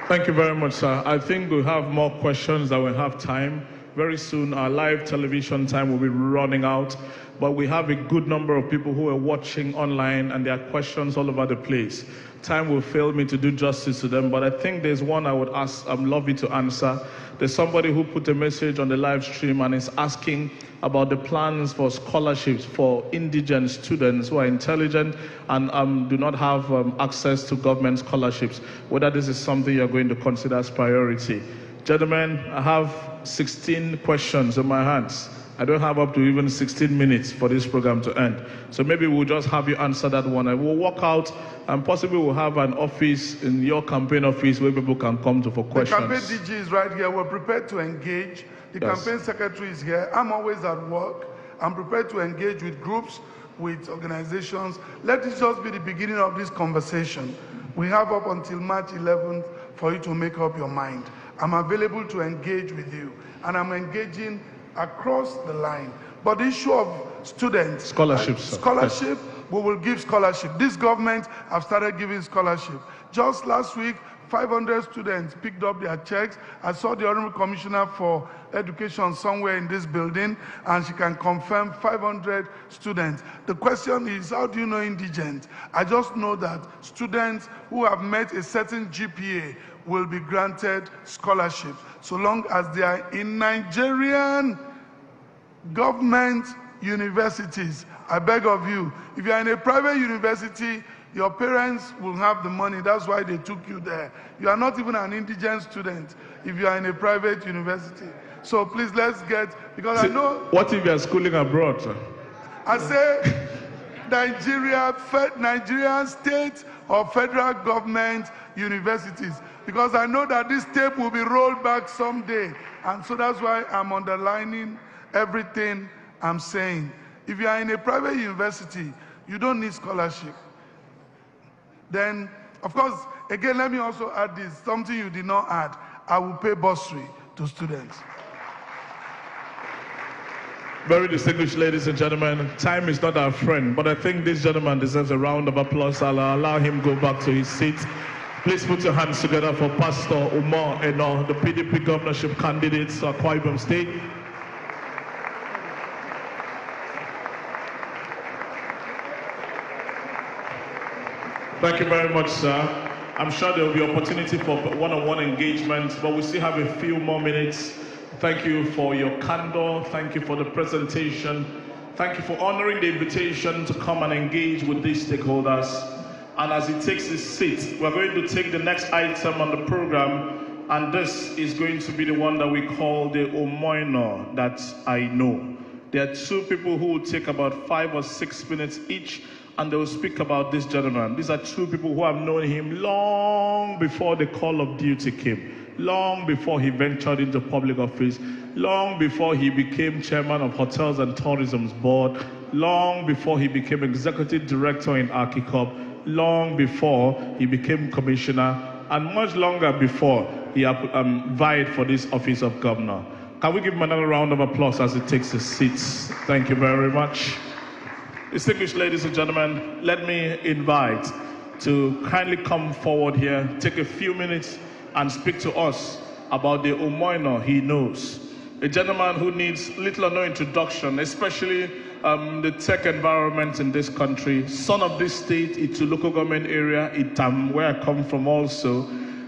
Thank you very much, sir. I think we have more questions than we have time. Very soon, our live television time will be running out, but we have a good number of people who are watching online, and there are questions all over the place. Time will fail me to do justice to them, but I think there's one I would ask, I'd love you to answer. There's somebody who put a message on the live stream and is asking about the plans for scholarships for indigent students who are intelligent and do not have access to government scholarships, whether this is something you're going to consider as priority. Gentlemen, I have 16 questions in my hands. I don't have up to even 16 minutes for this program to end. So maybe we'll just have you answer that one. And we'll walk out and possibly we'll have an office in your campaign office where people can come to for questions. The campaign DG is right here. We're prepared to engage. The campaign secretary is here. I'm always at work. I'm prepared to engage with groups, with organizations. Let this just be the beginning of this conversation. We have up until March 11th for you to make up your mind. I'm available to engage with you, and I'm engaging across the line. But the issue of students, scholarships, scholarship, we will give scholarship. This government have started giving scholarship. Just last week, 500 students picked up their checks. I saw the Honorable Commissioner for Education somewhere in this building, and she can confirm 500 students. The question is, how do you know indigent? I just know that students who have met a certain GPA will be granted scholarship, so long as they are in Nigerian government universities. I beg of you, if you are in a private university, your parents will have the money. That's why they took you there. You are not even an indigent student if you are in a private university. So please, let's get, because I know... What if you are schooling abroad, sir? I say Nigerian state or federal government universities, because I know that this tape will be rolled back someday. And so that's why I'm underlining everything I'm saying. If you are in a private university, you don't need scholarship. Then, of course, again, let me also add this, something you did not add. I will pay bursary to students. Very distinguished ladies and gentlemen, time is not our friend, but I think this gentleman deserves a round of applause. I'll allow him go back to his seat. Please put your hands together for Pastor Umar Eno, the PDP governorship candidate to Akwa-Ibom State. Thank you very much, sir. I'm sure there will be opportunity for one-on-one engagement, but we still have a few more minutes. Thank you for your candor. Thank you for the presentation. Thank you for honoring the invitation to come and engage with these stakeholders. And as he takes his seat, we're going to take the next item on the program, and this is going to be the one that we call the Omoino that I know. There are two people who will take about 5 or 6 minutes each, and they will speak about this gentleman. These are two people who have known him long before the call of duty came, long before he ventured into public office, long before he became chairman of Hotels and Tourism's board, long before he became executive director in Akwa-Ibom, long before he became commissioner, and much longer before he vied for this office of governor. Can we give him another round of applause as he takes his seat? Thank you very much. Distinguished ladies and gentlemen, let me invite to kindly come forward here, take a few minutes and speak to us about the Omoino he knows. A gentleman who needs little or no introduction, especially the tech environment in this country. Son of this state, it's a local government area, where I come from also.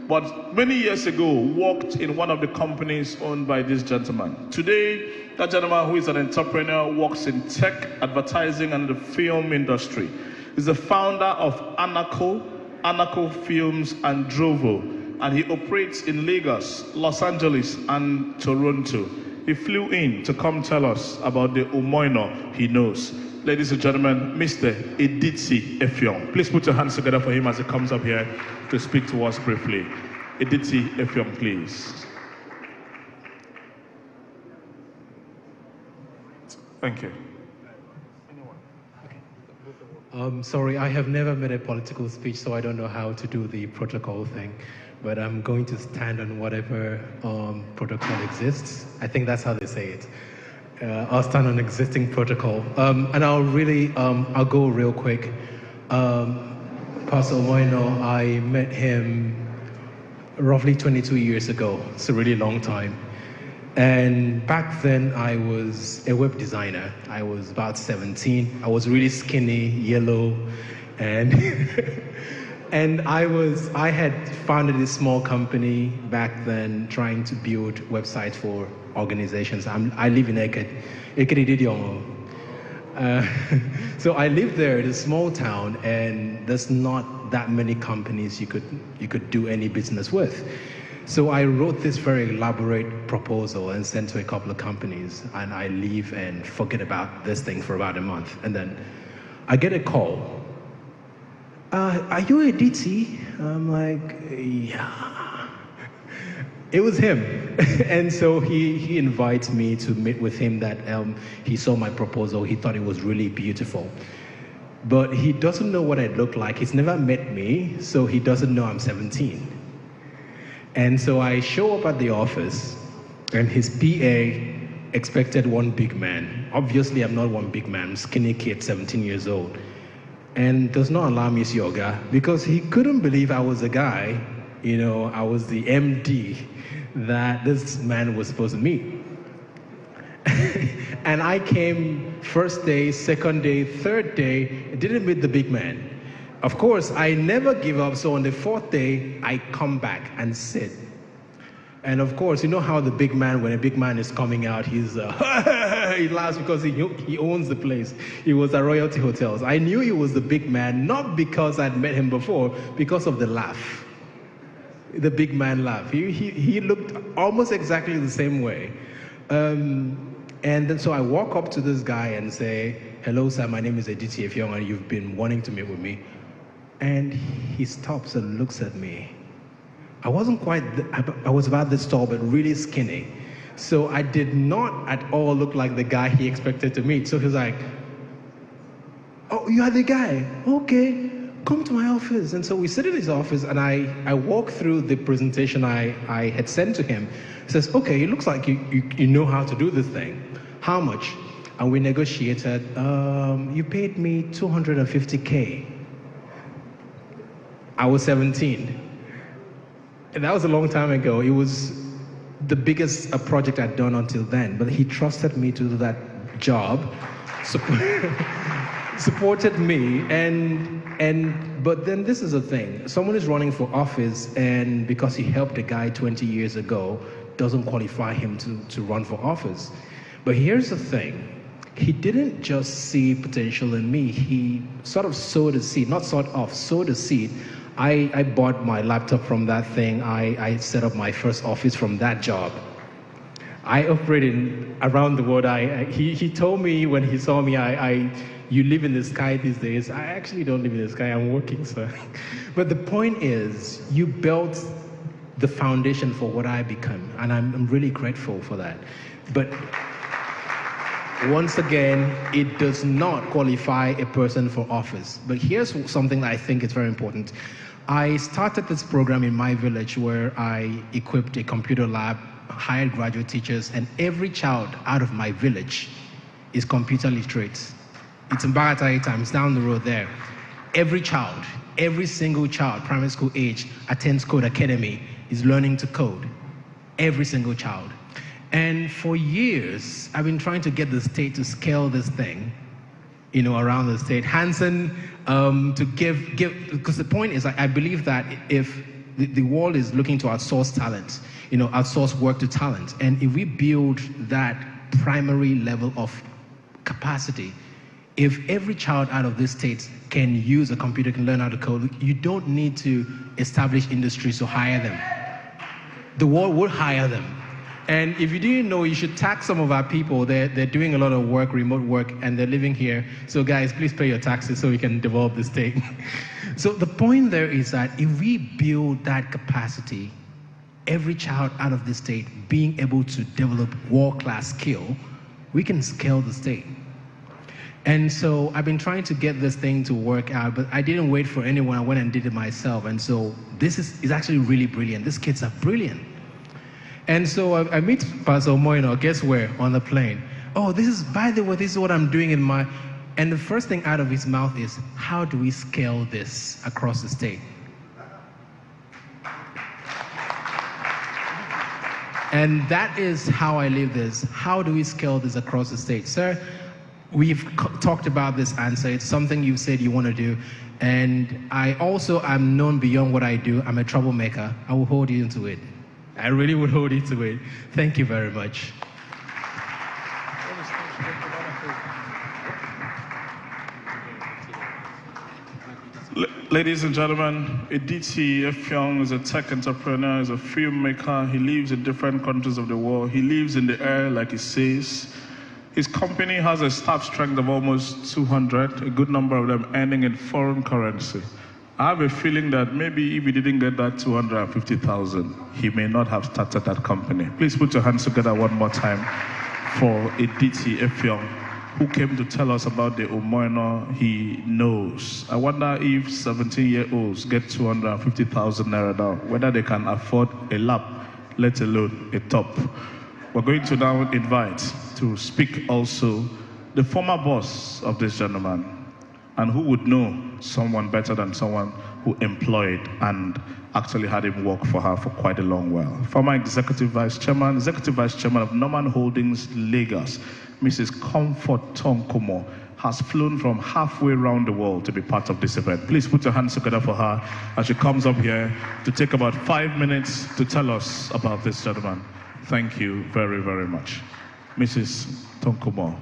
But many years ago, worked in one of the companies owned by this gentleman. Today, that gentleman who is an entrepreneur works in tech, advertising, and the film industry. He's the founder of Anako Films and Drovo, and he operates in Lagos, Los Angeles, and Toronto. He flew in to come tell us about the Omoino he knows. Ladies and gentlemen, Mr. Editsi Effiong. Please put your hands together for him as he comes up here to speak to us briefly. Editsi Effiong, please. Thank you. Sorry, I have never made a political speech, so I don't know how to do the protocol thing. But I'm going to stand on whatever protocol exists. I think that's how they say it. I'll stand on existing protocol. And I'll go real quick. Pastor Moino, I met him roughly 22 years ago. It's a really long time. And back then I was a web designer. I was about 17. I was really skinny, yellow, and and I had founded a small company back then trying to build websites for organizations. I live in Ekere. So I lived there in a small town, and there's not that many companies you could do any business with. So I wrote this very elaborate proposal and sent to a couple of companies, and I leave and forget about this thing for about a month. And then I get a call. Are you a DT? I'm like, yeah. It was him. And so he invites me to meet with him. That he saw my proposal. He thought it was really beautiful. But he doesn't know what I look like. He's never met me, so he doesn't know I'm 17. And so I show up at the office, and his PA expected one big man. Obviously, I'm not one big man. I'm a skinny kid, 17 years old. And does not allow me to yoga because he couldn't believe I was a guy, I was the MD that this man was supposed to meet. And I came first day, second day, third day, didn't meet the big man. Of course, I never give up, so on the fourth day, I come back and sit. And of course, you know how the big man, when a big man is coming out, he laughs because he owns the place. He was at Royalty Hotels. I knew he was the big man, not because I'd met him before, because of the laugh. The big man laugh. He looked almost exactly the same way. And then so I walk up to this guy and say, hello, sir, my name is Editi Efyong, and you've been wanting to meet with me. And he stops and looks at me. I was about this tall, but really skinny. So I did not at all look like the guy he expected to meet. So he was like, oh, you are the guy? Okay, come to my office. And so we sit in his office, and I walk through the presentation I had sent to him. He says, okay, it looks like you know how to do this thing. How much? And we negotiated. You paid me $250K. I was 17. And that was a long time ago. It was the biggest project I'd done until then. But he trusted me to do that job, supported me, but then this is the thing. Someone is running for office, and because he helped a guy 20 years ago, doesn't qualify him to run for office. But here's the thing. He didn't just see potential in me. He sort of sowed a seed, not sort of, sowed a seed. I bought my laptop from that thing. I set up my first office from that job. I operated around the world. He told me when he saw me, you live in the sky these days. I actually don't live in the sky, I'm working, sir. But the point is, you built the foundation for what I become, and I'm really grateful for that. But once again, it does not qualify a person for office. But here's something that I think is very important. I started this program in my village where I equipped a computer lab, hired graduate teachers, and every child out of my village is computer literate. It's in Bagatai Times, down the road there. Every child, every single child, primary school age, attends Code Academy, is learning to code. Every single child. And for years, I've been trying to get the state to scale this thing, around the state. Hansen, to give, because the point is, I believe that if the world is looking to outsource talent, outsource work to talent, and if we build that primary level of capacity, if every child out of this state can use a computer, can learn how to code, you don't need to establish industries to hire them. The world will hire them. And if you didn't know, you should tax some of our people. They're doing a lot of work, remote work, and they're living here. So guys, please pay your taxes so we can develop the state. So the point there is that if we build that capacity, every child out of the state being able to develop world-class skill, we can scale the state. And so I've been trying to get this thing to work out, but I didn't wait for anyone. I went and did it myself. And so this is actually really brilliant. These kids are brilliant. And so I meet Pastor Moino, guess where? On the plane. Oh, by the way, this is what I'm doing in my... And the first thing out of his mouth is, how do we scale this across the state? And that is how I live this. How do we scale this across the state? Sir, we've talked about this answer. It's something you said you want to do. And I also am known beyond what I do. I'm a troublemaker. I will hold you into it. I really would hold you to it. Thank you very much. Ladies and gentlemen, Editi Effiong is a tech entrepreneur, is a filmmaker. He lives in different countries of the world. He lives in the air, like he says. His company has a staff strength of almost 200, a good number of them earning in foreign currency. I have a feeling that maybe if he didn't get that 250,000, he may not have started that company. Please put your hands together one more time for Editi Effiong, who came to tell us about the Umoino he knows. I wonder if 17-year-olds get 250,000 naira now, whether they can afford a lap, let alone a top. We're going to now invite to speak also the former boss of this gentleman, and who would know someone better than someone who employed and actually had him work for her for quite a long while. Former Executive Vice Chairman of Norman Holdings, Lagos, Mrs. Comfort Tonkomo, has flown from halfway around the world to be part of this event. Please put your hands together for her as she comes up here to take about 5 minutes to tell us about this gentleman. Thank you very, very much. Mrs. Tonkomo.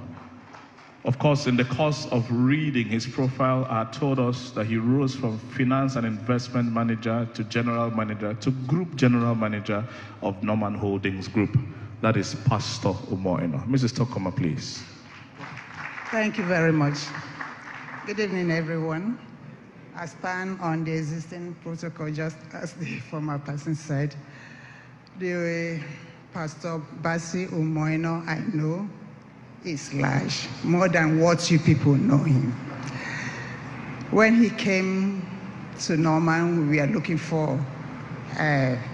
Of course, in the course of reading his profile, I told us that he rose from finance and investment manager to general manager to group general manager of Norman Holdings Group. That is Pastor Umoino. Mrs. Tonkomo, please. Thank you very much. Good evening, everyone. I stand on the existing protocol, just as the former person said. The Pastor Basi Umoino I know is large, more than what you people know him. When he came to Norman, we were looking for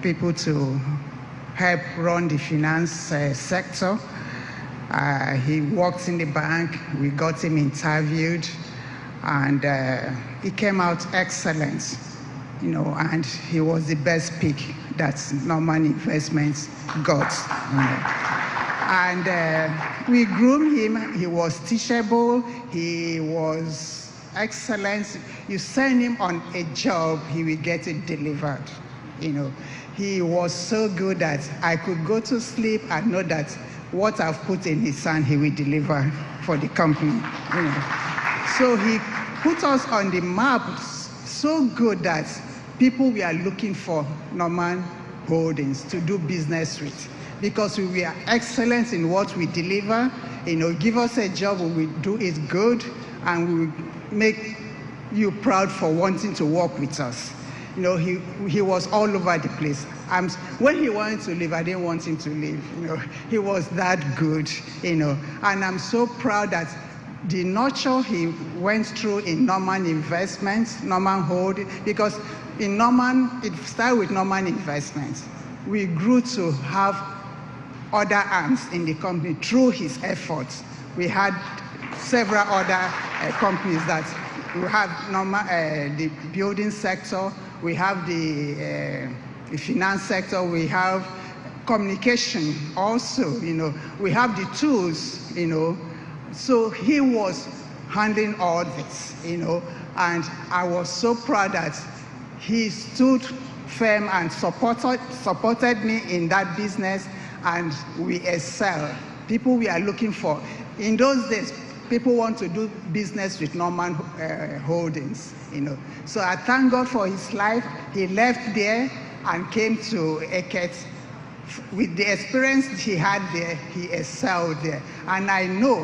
people to help run the finance sector. He worked in the bank, we got him interviewed, and he came out excellent, and he was the best pick that Norman Investments got. And we groomed him. He was teachable, he was excellent. You send him on a job, he will get it delivered. He was so good that I could go to sleep and know that what I've put in his hand, he will deliver for the company. So he put us on the map so good that people were looking for Norman Holdings to do business with, because we were excellent in what we deliver. Give us a job, we will do it good, and we will make you proud for wanting to work with us. He was all over the place. When he wanted to leave, I didn't want him to leave. He was that good. And I'm so proud that the nurture he went through in Norman Investments, Norman Holdings, because in Norman, it started with Norman Investments. We grew to have other arms in the company through his efforts. We had several other companies that we have the building sector, we have the finance sector, we have communication also, we have the tools, So he was handling all this, and I was so proud that he stood firm and supported me in that business, and we excel. People we are looking for. In those days, people want to do business with Norman Holdings, So I thank God for his life. He left there and came to Eket. With the experience he had there, he excelled there. And I know,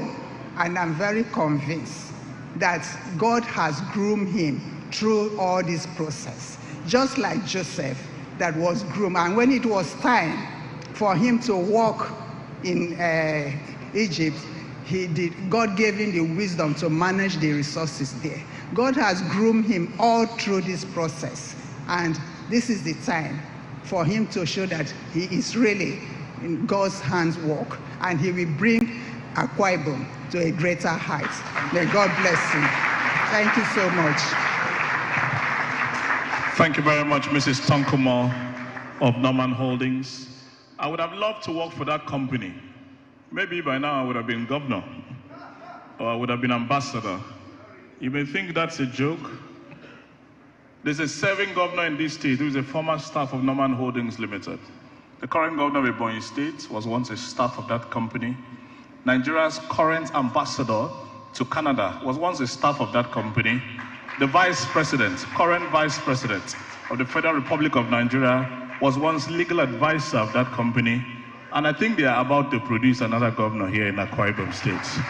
and I'm very convinced, that God has groomed him through all this process. Just like Joseph that was groomed. And when it was time for him to walk in Egypt, God gave him the wisdom to manage the resources there. God has groomed him all through this process, and this is the time for him to show that he is really in God's hands work, and he will bring Akwa-Ibom to a greater height. May God bless him. Thank you so much. Thank you very much, Mrs. Tonkomo of Norman Holdings. I would have loved to work for that company. Maybe by now I would have been governor, or I would have been ambassador. You may think that's a joke. There's a serving governor in this state who is a former staff of Norman Holdings Limited. The current governor of Ebonyi State was once a staff of that company. Nigeria's current ambassador to Canada was once a staff of that company. The current vice president of the Federal Republic of Nigeria was once legal advisor of that company. And I think they are about to produce another governor here in Akwa-Ibom State.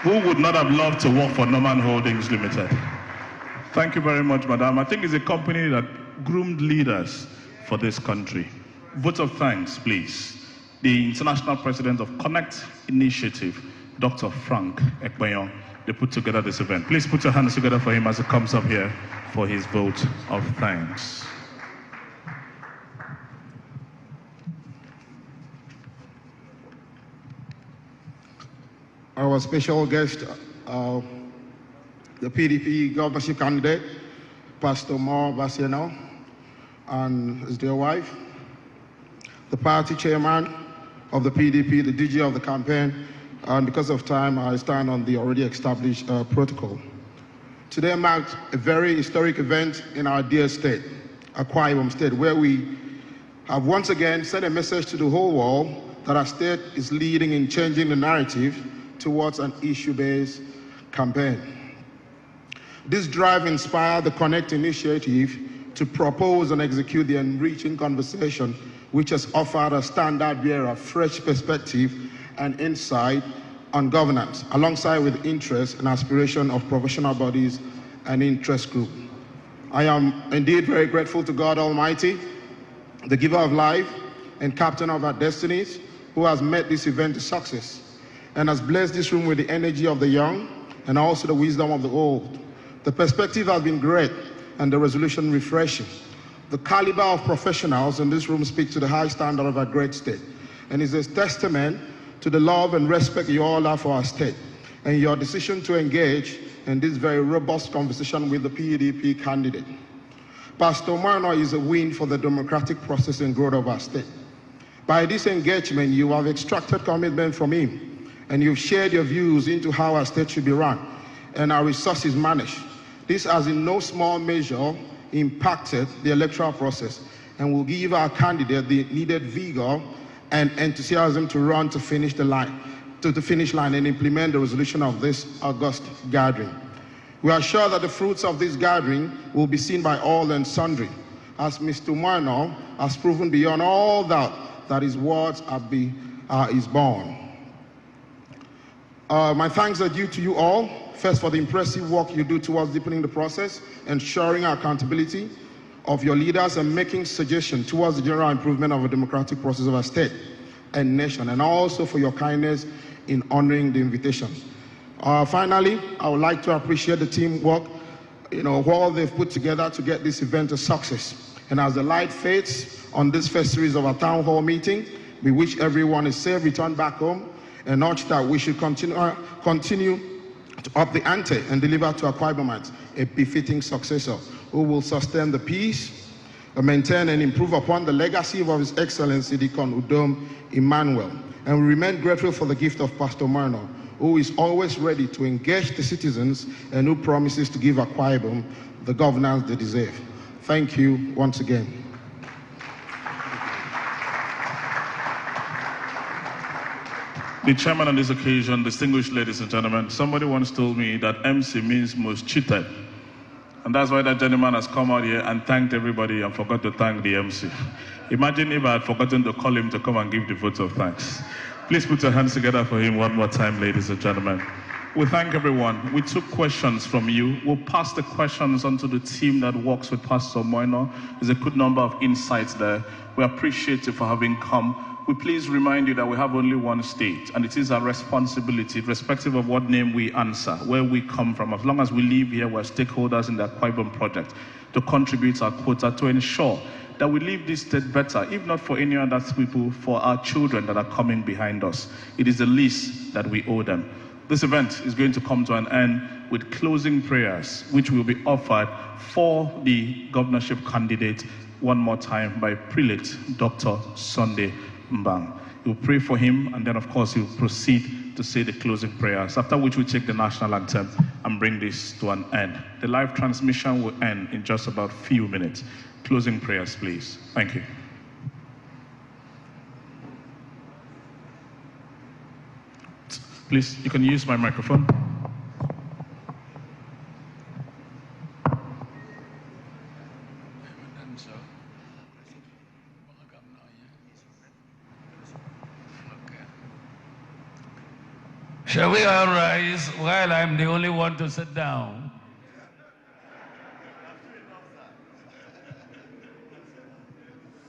Who would not have loved to work for Norman Holdings Limited? Thank you very much, madam. I think it's a company that groomed leaders for this country. Vote of thanks, please. The international president of Connect Initiative, Dr. Frank Ekpeyon. They put together this event. Please put your hands together for him as he comes up here for his vote of thanks. Our special guest, the PDP governorship candidate, Pastor Mo Basiano, and his dear wife, the party chairman of the PDP, the DG of the campaign, and because of time, I stand on the already established protocol. Today marks a very historic event in our dear state, Akwa-Ibom State, where we have once again sent a message to the whole world that our state is leading in changing the narrative towards an issue-based campaign. This drive inspired the Connect Initiative to propose and execute the enriching conversation, which has offered a standard bearer fresh perspective and insight on governance, alongside with interest and aspiration of professional bodies and interest groups. I am indeed very grateful to God Almighty, the giver of life and captain of our destinies, who has made this event a success and has blessed this room with the energy of the young and also the wisdom of the old. The perspective has been great and the resolution refreshing. The caliber of professionals in this room speaks to the high standard of our great state and is a testament to the love and respect you all have for our state and your decision to engage in this very robust conversation with the PDP candidate. Pastor Moino is a win for the democratic process and growth of our state. By this engagement, you have extracted commitment from him and you've shared your views into how our state should be run and our resources managed. This has in no small measure impacted the electoral process and will give our candidate the needed vigor and enthusiasm to run to finish the line, to the finish line and implement the resolution of this August gathering. We are sure that the fruits of this gathering will be seen by all and sundry, as Mr. Moino has proven beyond all doubt that his words is born. My thanks are due to you all, first for the impressive work you do towards deepening the process, ensuring accountability of your leaders and making suggestions towards the general improvement of the democratic process of our state and nation, and also for your kindness in honoring the invitation. Finally, I would like to appreciate the teamwork, what they've put together to get this event a success. And as the light fades on this first series of our town hall meeting, we wish everyone a safe return back home and urge that we should continue to up the ante and deliver to Akwa-Ibomites a befitting successor who will sustain the peace, maintain and improve upon the legacy of His Excellency Deacon Udom Emmanuel. And we remain grateful for the gift of Pastor Moino, who is always ready to engage the citizens and who promises to give Akwa-Ibom the governance they deserve. Thank you once again. The chairman on this occasion, distinguished ladies and gentlemen, somebody once told me that MC means most cheated. And that's why that gentleman has come out here and thanked everybody and forgot to thank the MC. Imagine if I had forgotten to call him to come and give the vote of thanks. Please put your hands together for him one more time, ladies and gentlemen. We thank everyone. We took questions from you. We'll pass the questions on to the team that works with Pastor Moino. There's a good number of insights there. We appreciate you for having come. we please remind you that we have only one state, and it is our responsibility, irrespective of what name we answer, where we come from, as long as we live here, we're stakeholders in the Akwa-Ibom project, to contribute our quota to ensure that we leave this state better, if not for any other people, for our children that are coming behind us. It is the least that we owe them. This event is going to come to an end with closing prayers, which will be offered for the governorship candidate one more time by Prelate Dr. Sunday Mbang. We'll pray for him, and then of course he'll proceed to say the closing prayers, after which we take the national anthem and bring this to an end. The live transmission will end in just about a few minutes. Closing prayers, please. Thank you. Please, you can use my microphone. Shall we all rise while I'm the only one to sit down?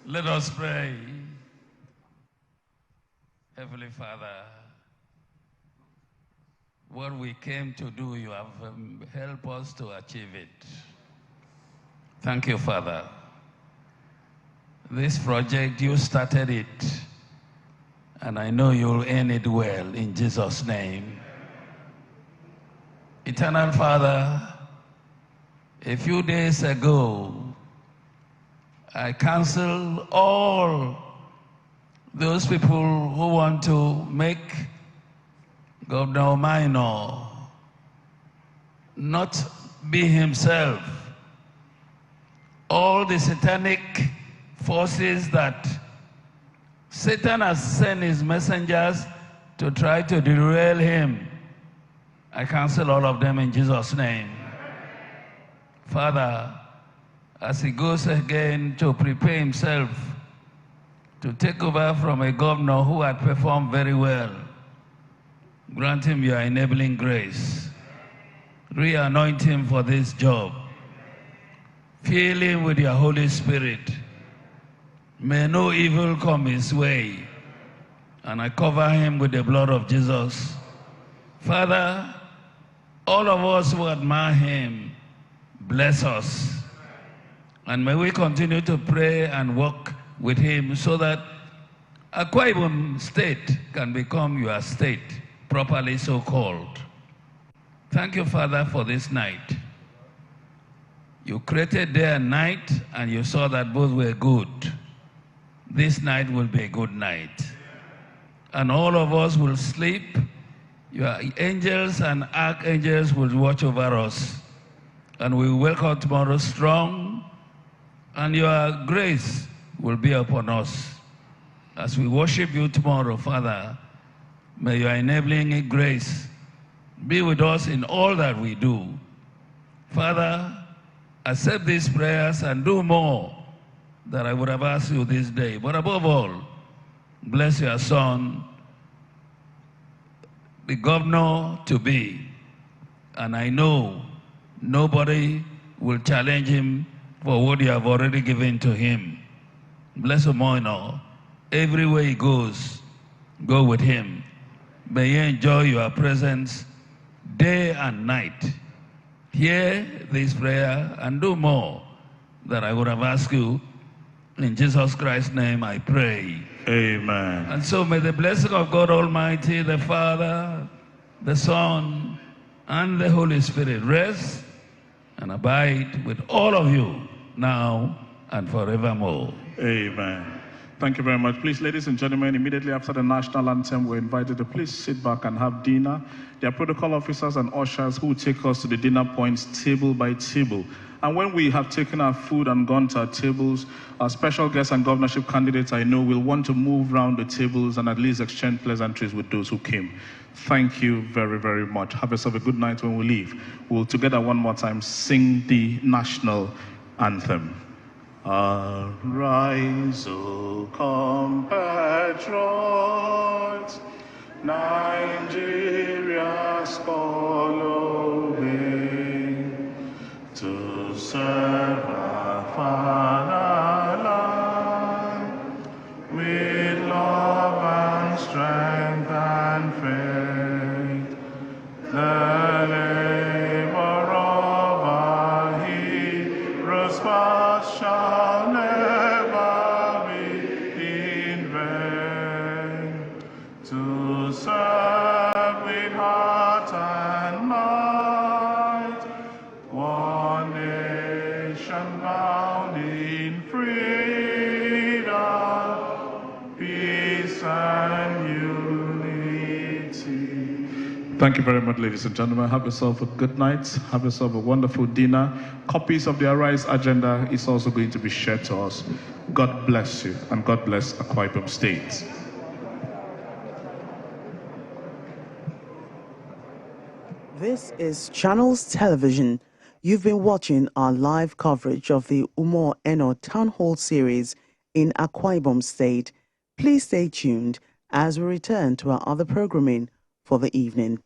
Let us pray. Heavenly Father, what we came to do, you have helped us to achieve it. Thank you, Father. This project, you started it, and I know you'll end it well in Jesus' name. Eternal Father, a few days ago, I canceled all those people who want to make Governor Minor not be himself. All the satanic forces that Satan has sent his messengers to try to derail him, I cancel all of them in Jesus' name. Father, as he goes again to prepare himself to take over from a governor who had performed very well, grant him your enabling grace. Re-anoint him for this job. Fill him with your Holy Spirit. May no evil come his way. And I cover him with the blood of Jesus. Father, all of us who admire him, bless us. And may we continue to pray and work with him so that Akwa-Ibom State can become your state, properly so called. Thank you, Father, for this night. You created day and night, and you saw that both were good. This night will be a good night. And all of us will sleep. Your angels and archangels will watch over us. And we will wake up tomorrow strong, and your grace will be upon us. As we worship you tomorrow, Father, may your enabling grace be with us in all that we do. Father, accept these prayers and do more that I would have asked you this day. But above all, bless your son, the governor-to-be. And I know nobody will challenge him for what you have already given to him. Bless him more and all. Everywhere he goes, go with him. May he enjoy your presence day and night. Hear this prayer and do more that I would have asked you. In Jesus Christ's name I pray. Amen. And so may the blessing of God Almighty, the Father, the Son, and the Holy Spirit rest and abide with all of you now and forevermore. Amen. Thank you very much. Please, ladies and gentlemen, immediately after the national anthem, we're invited to please sit back and have dinner. There are protocol officers and ushers who will take us to the dinner points table by table. And when we have taken our food and gone to our tables, our special guests and governorship candidates, I know, will want to move around the tables and at least exchange pleasantries with those who came. Thank you very, very much. Have yourself a good night when we leave. We'll together one more time sing the national anthem. Arise, O compatriots, Nigeria's following, to serve our fatherland with love. freedom, peace and unity. Thank you very much, ladies and gentlemen. Have yourself a good night. Have yourself a wonderful dinner. Copies of the Arise agenda is also going to be shared to us. God bless you, and God bless Akwa-Ibom State. This is Channels Television. You've been watching our live coverage of the Umo Eno Town Hall series in Akwa-Ibom State. Please stay tuned as we return to our other programming for the evening.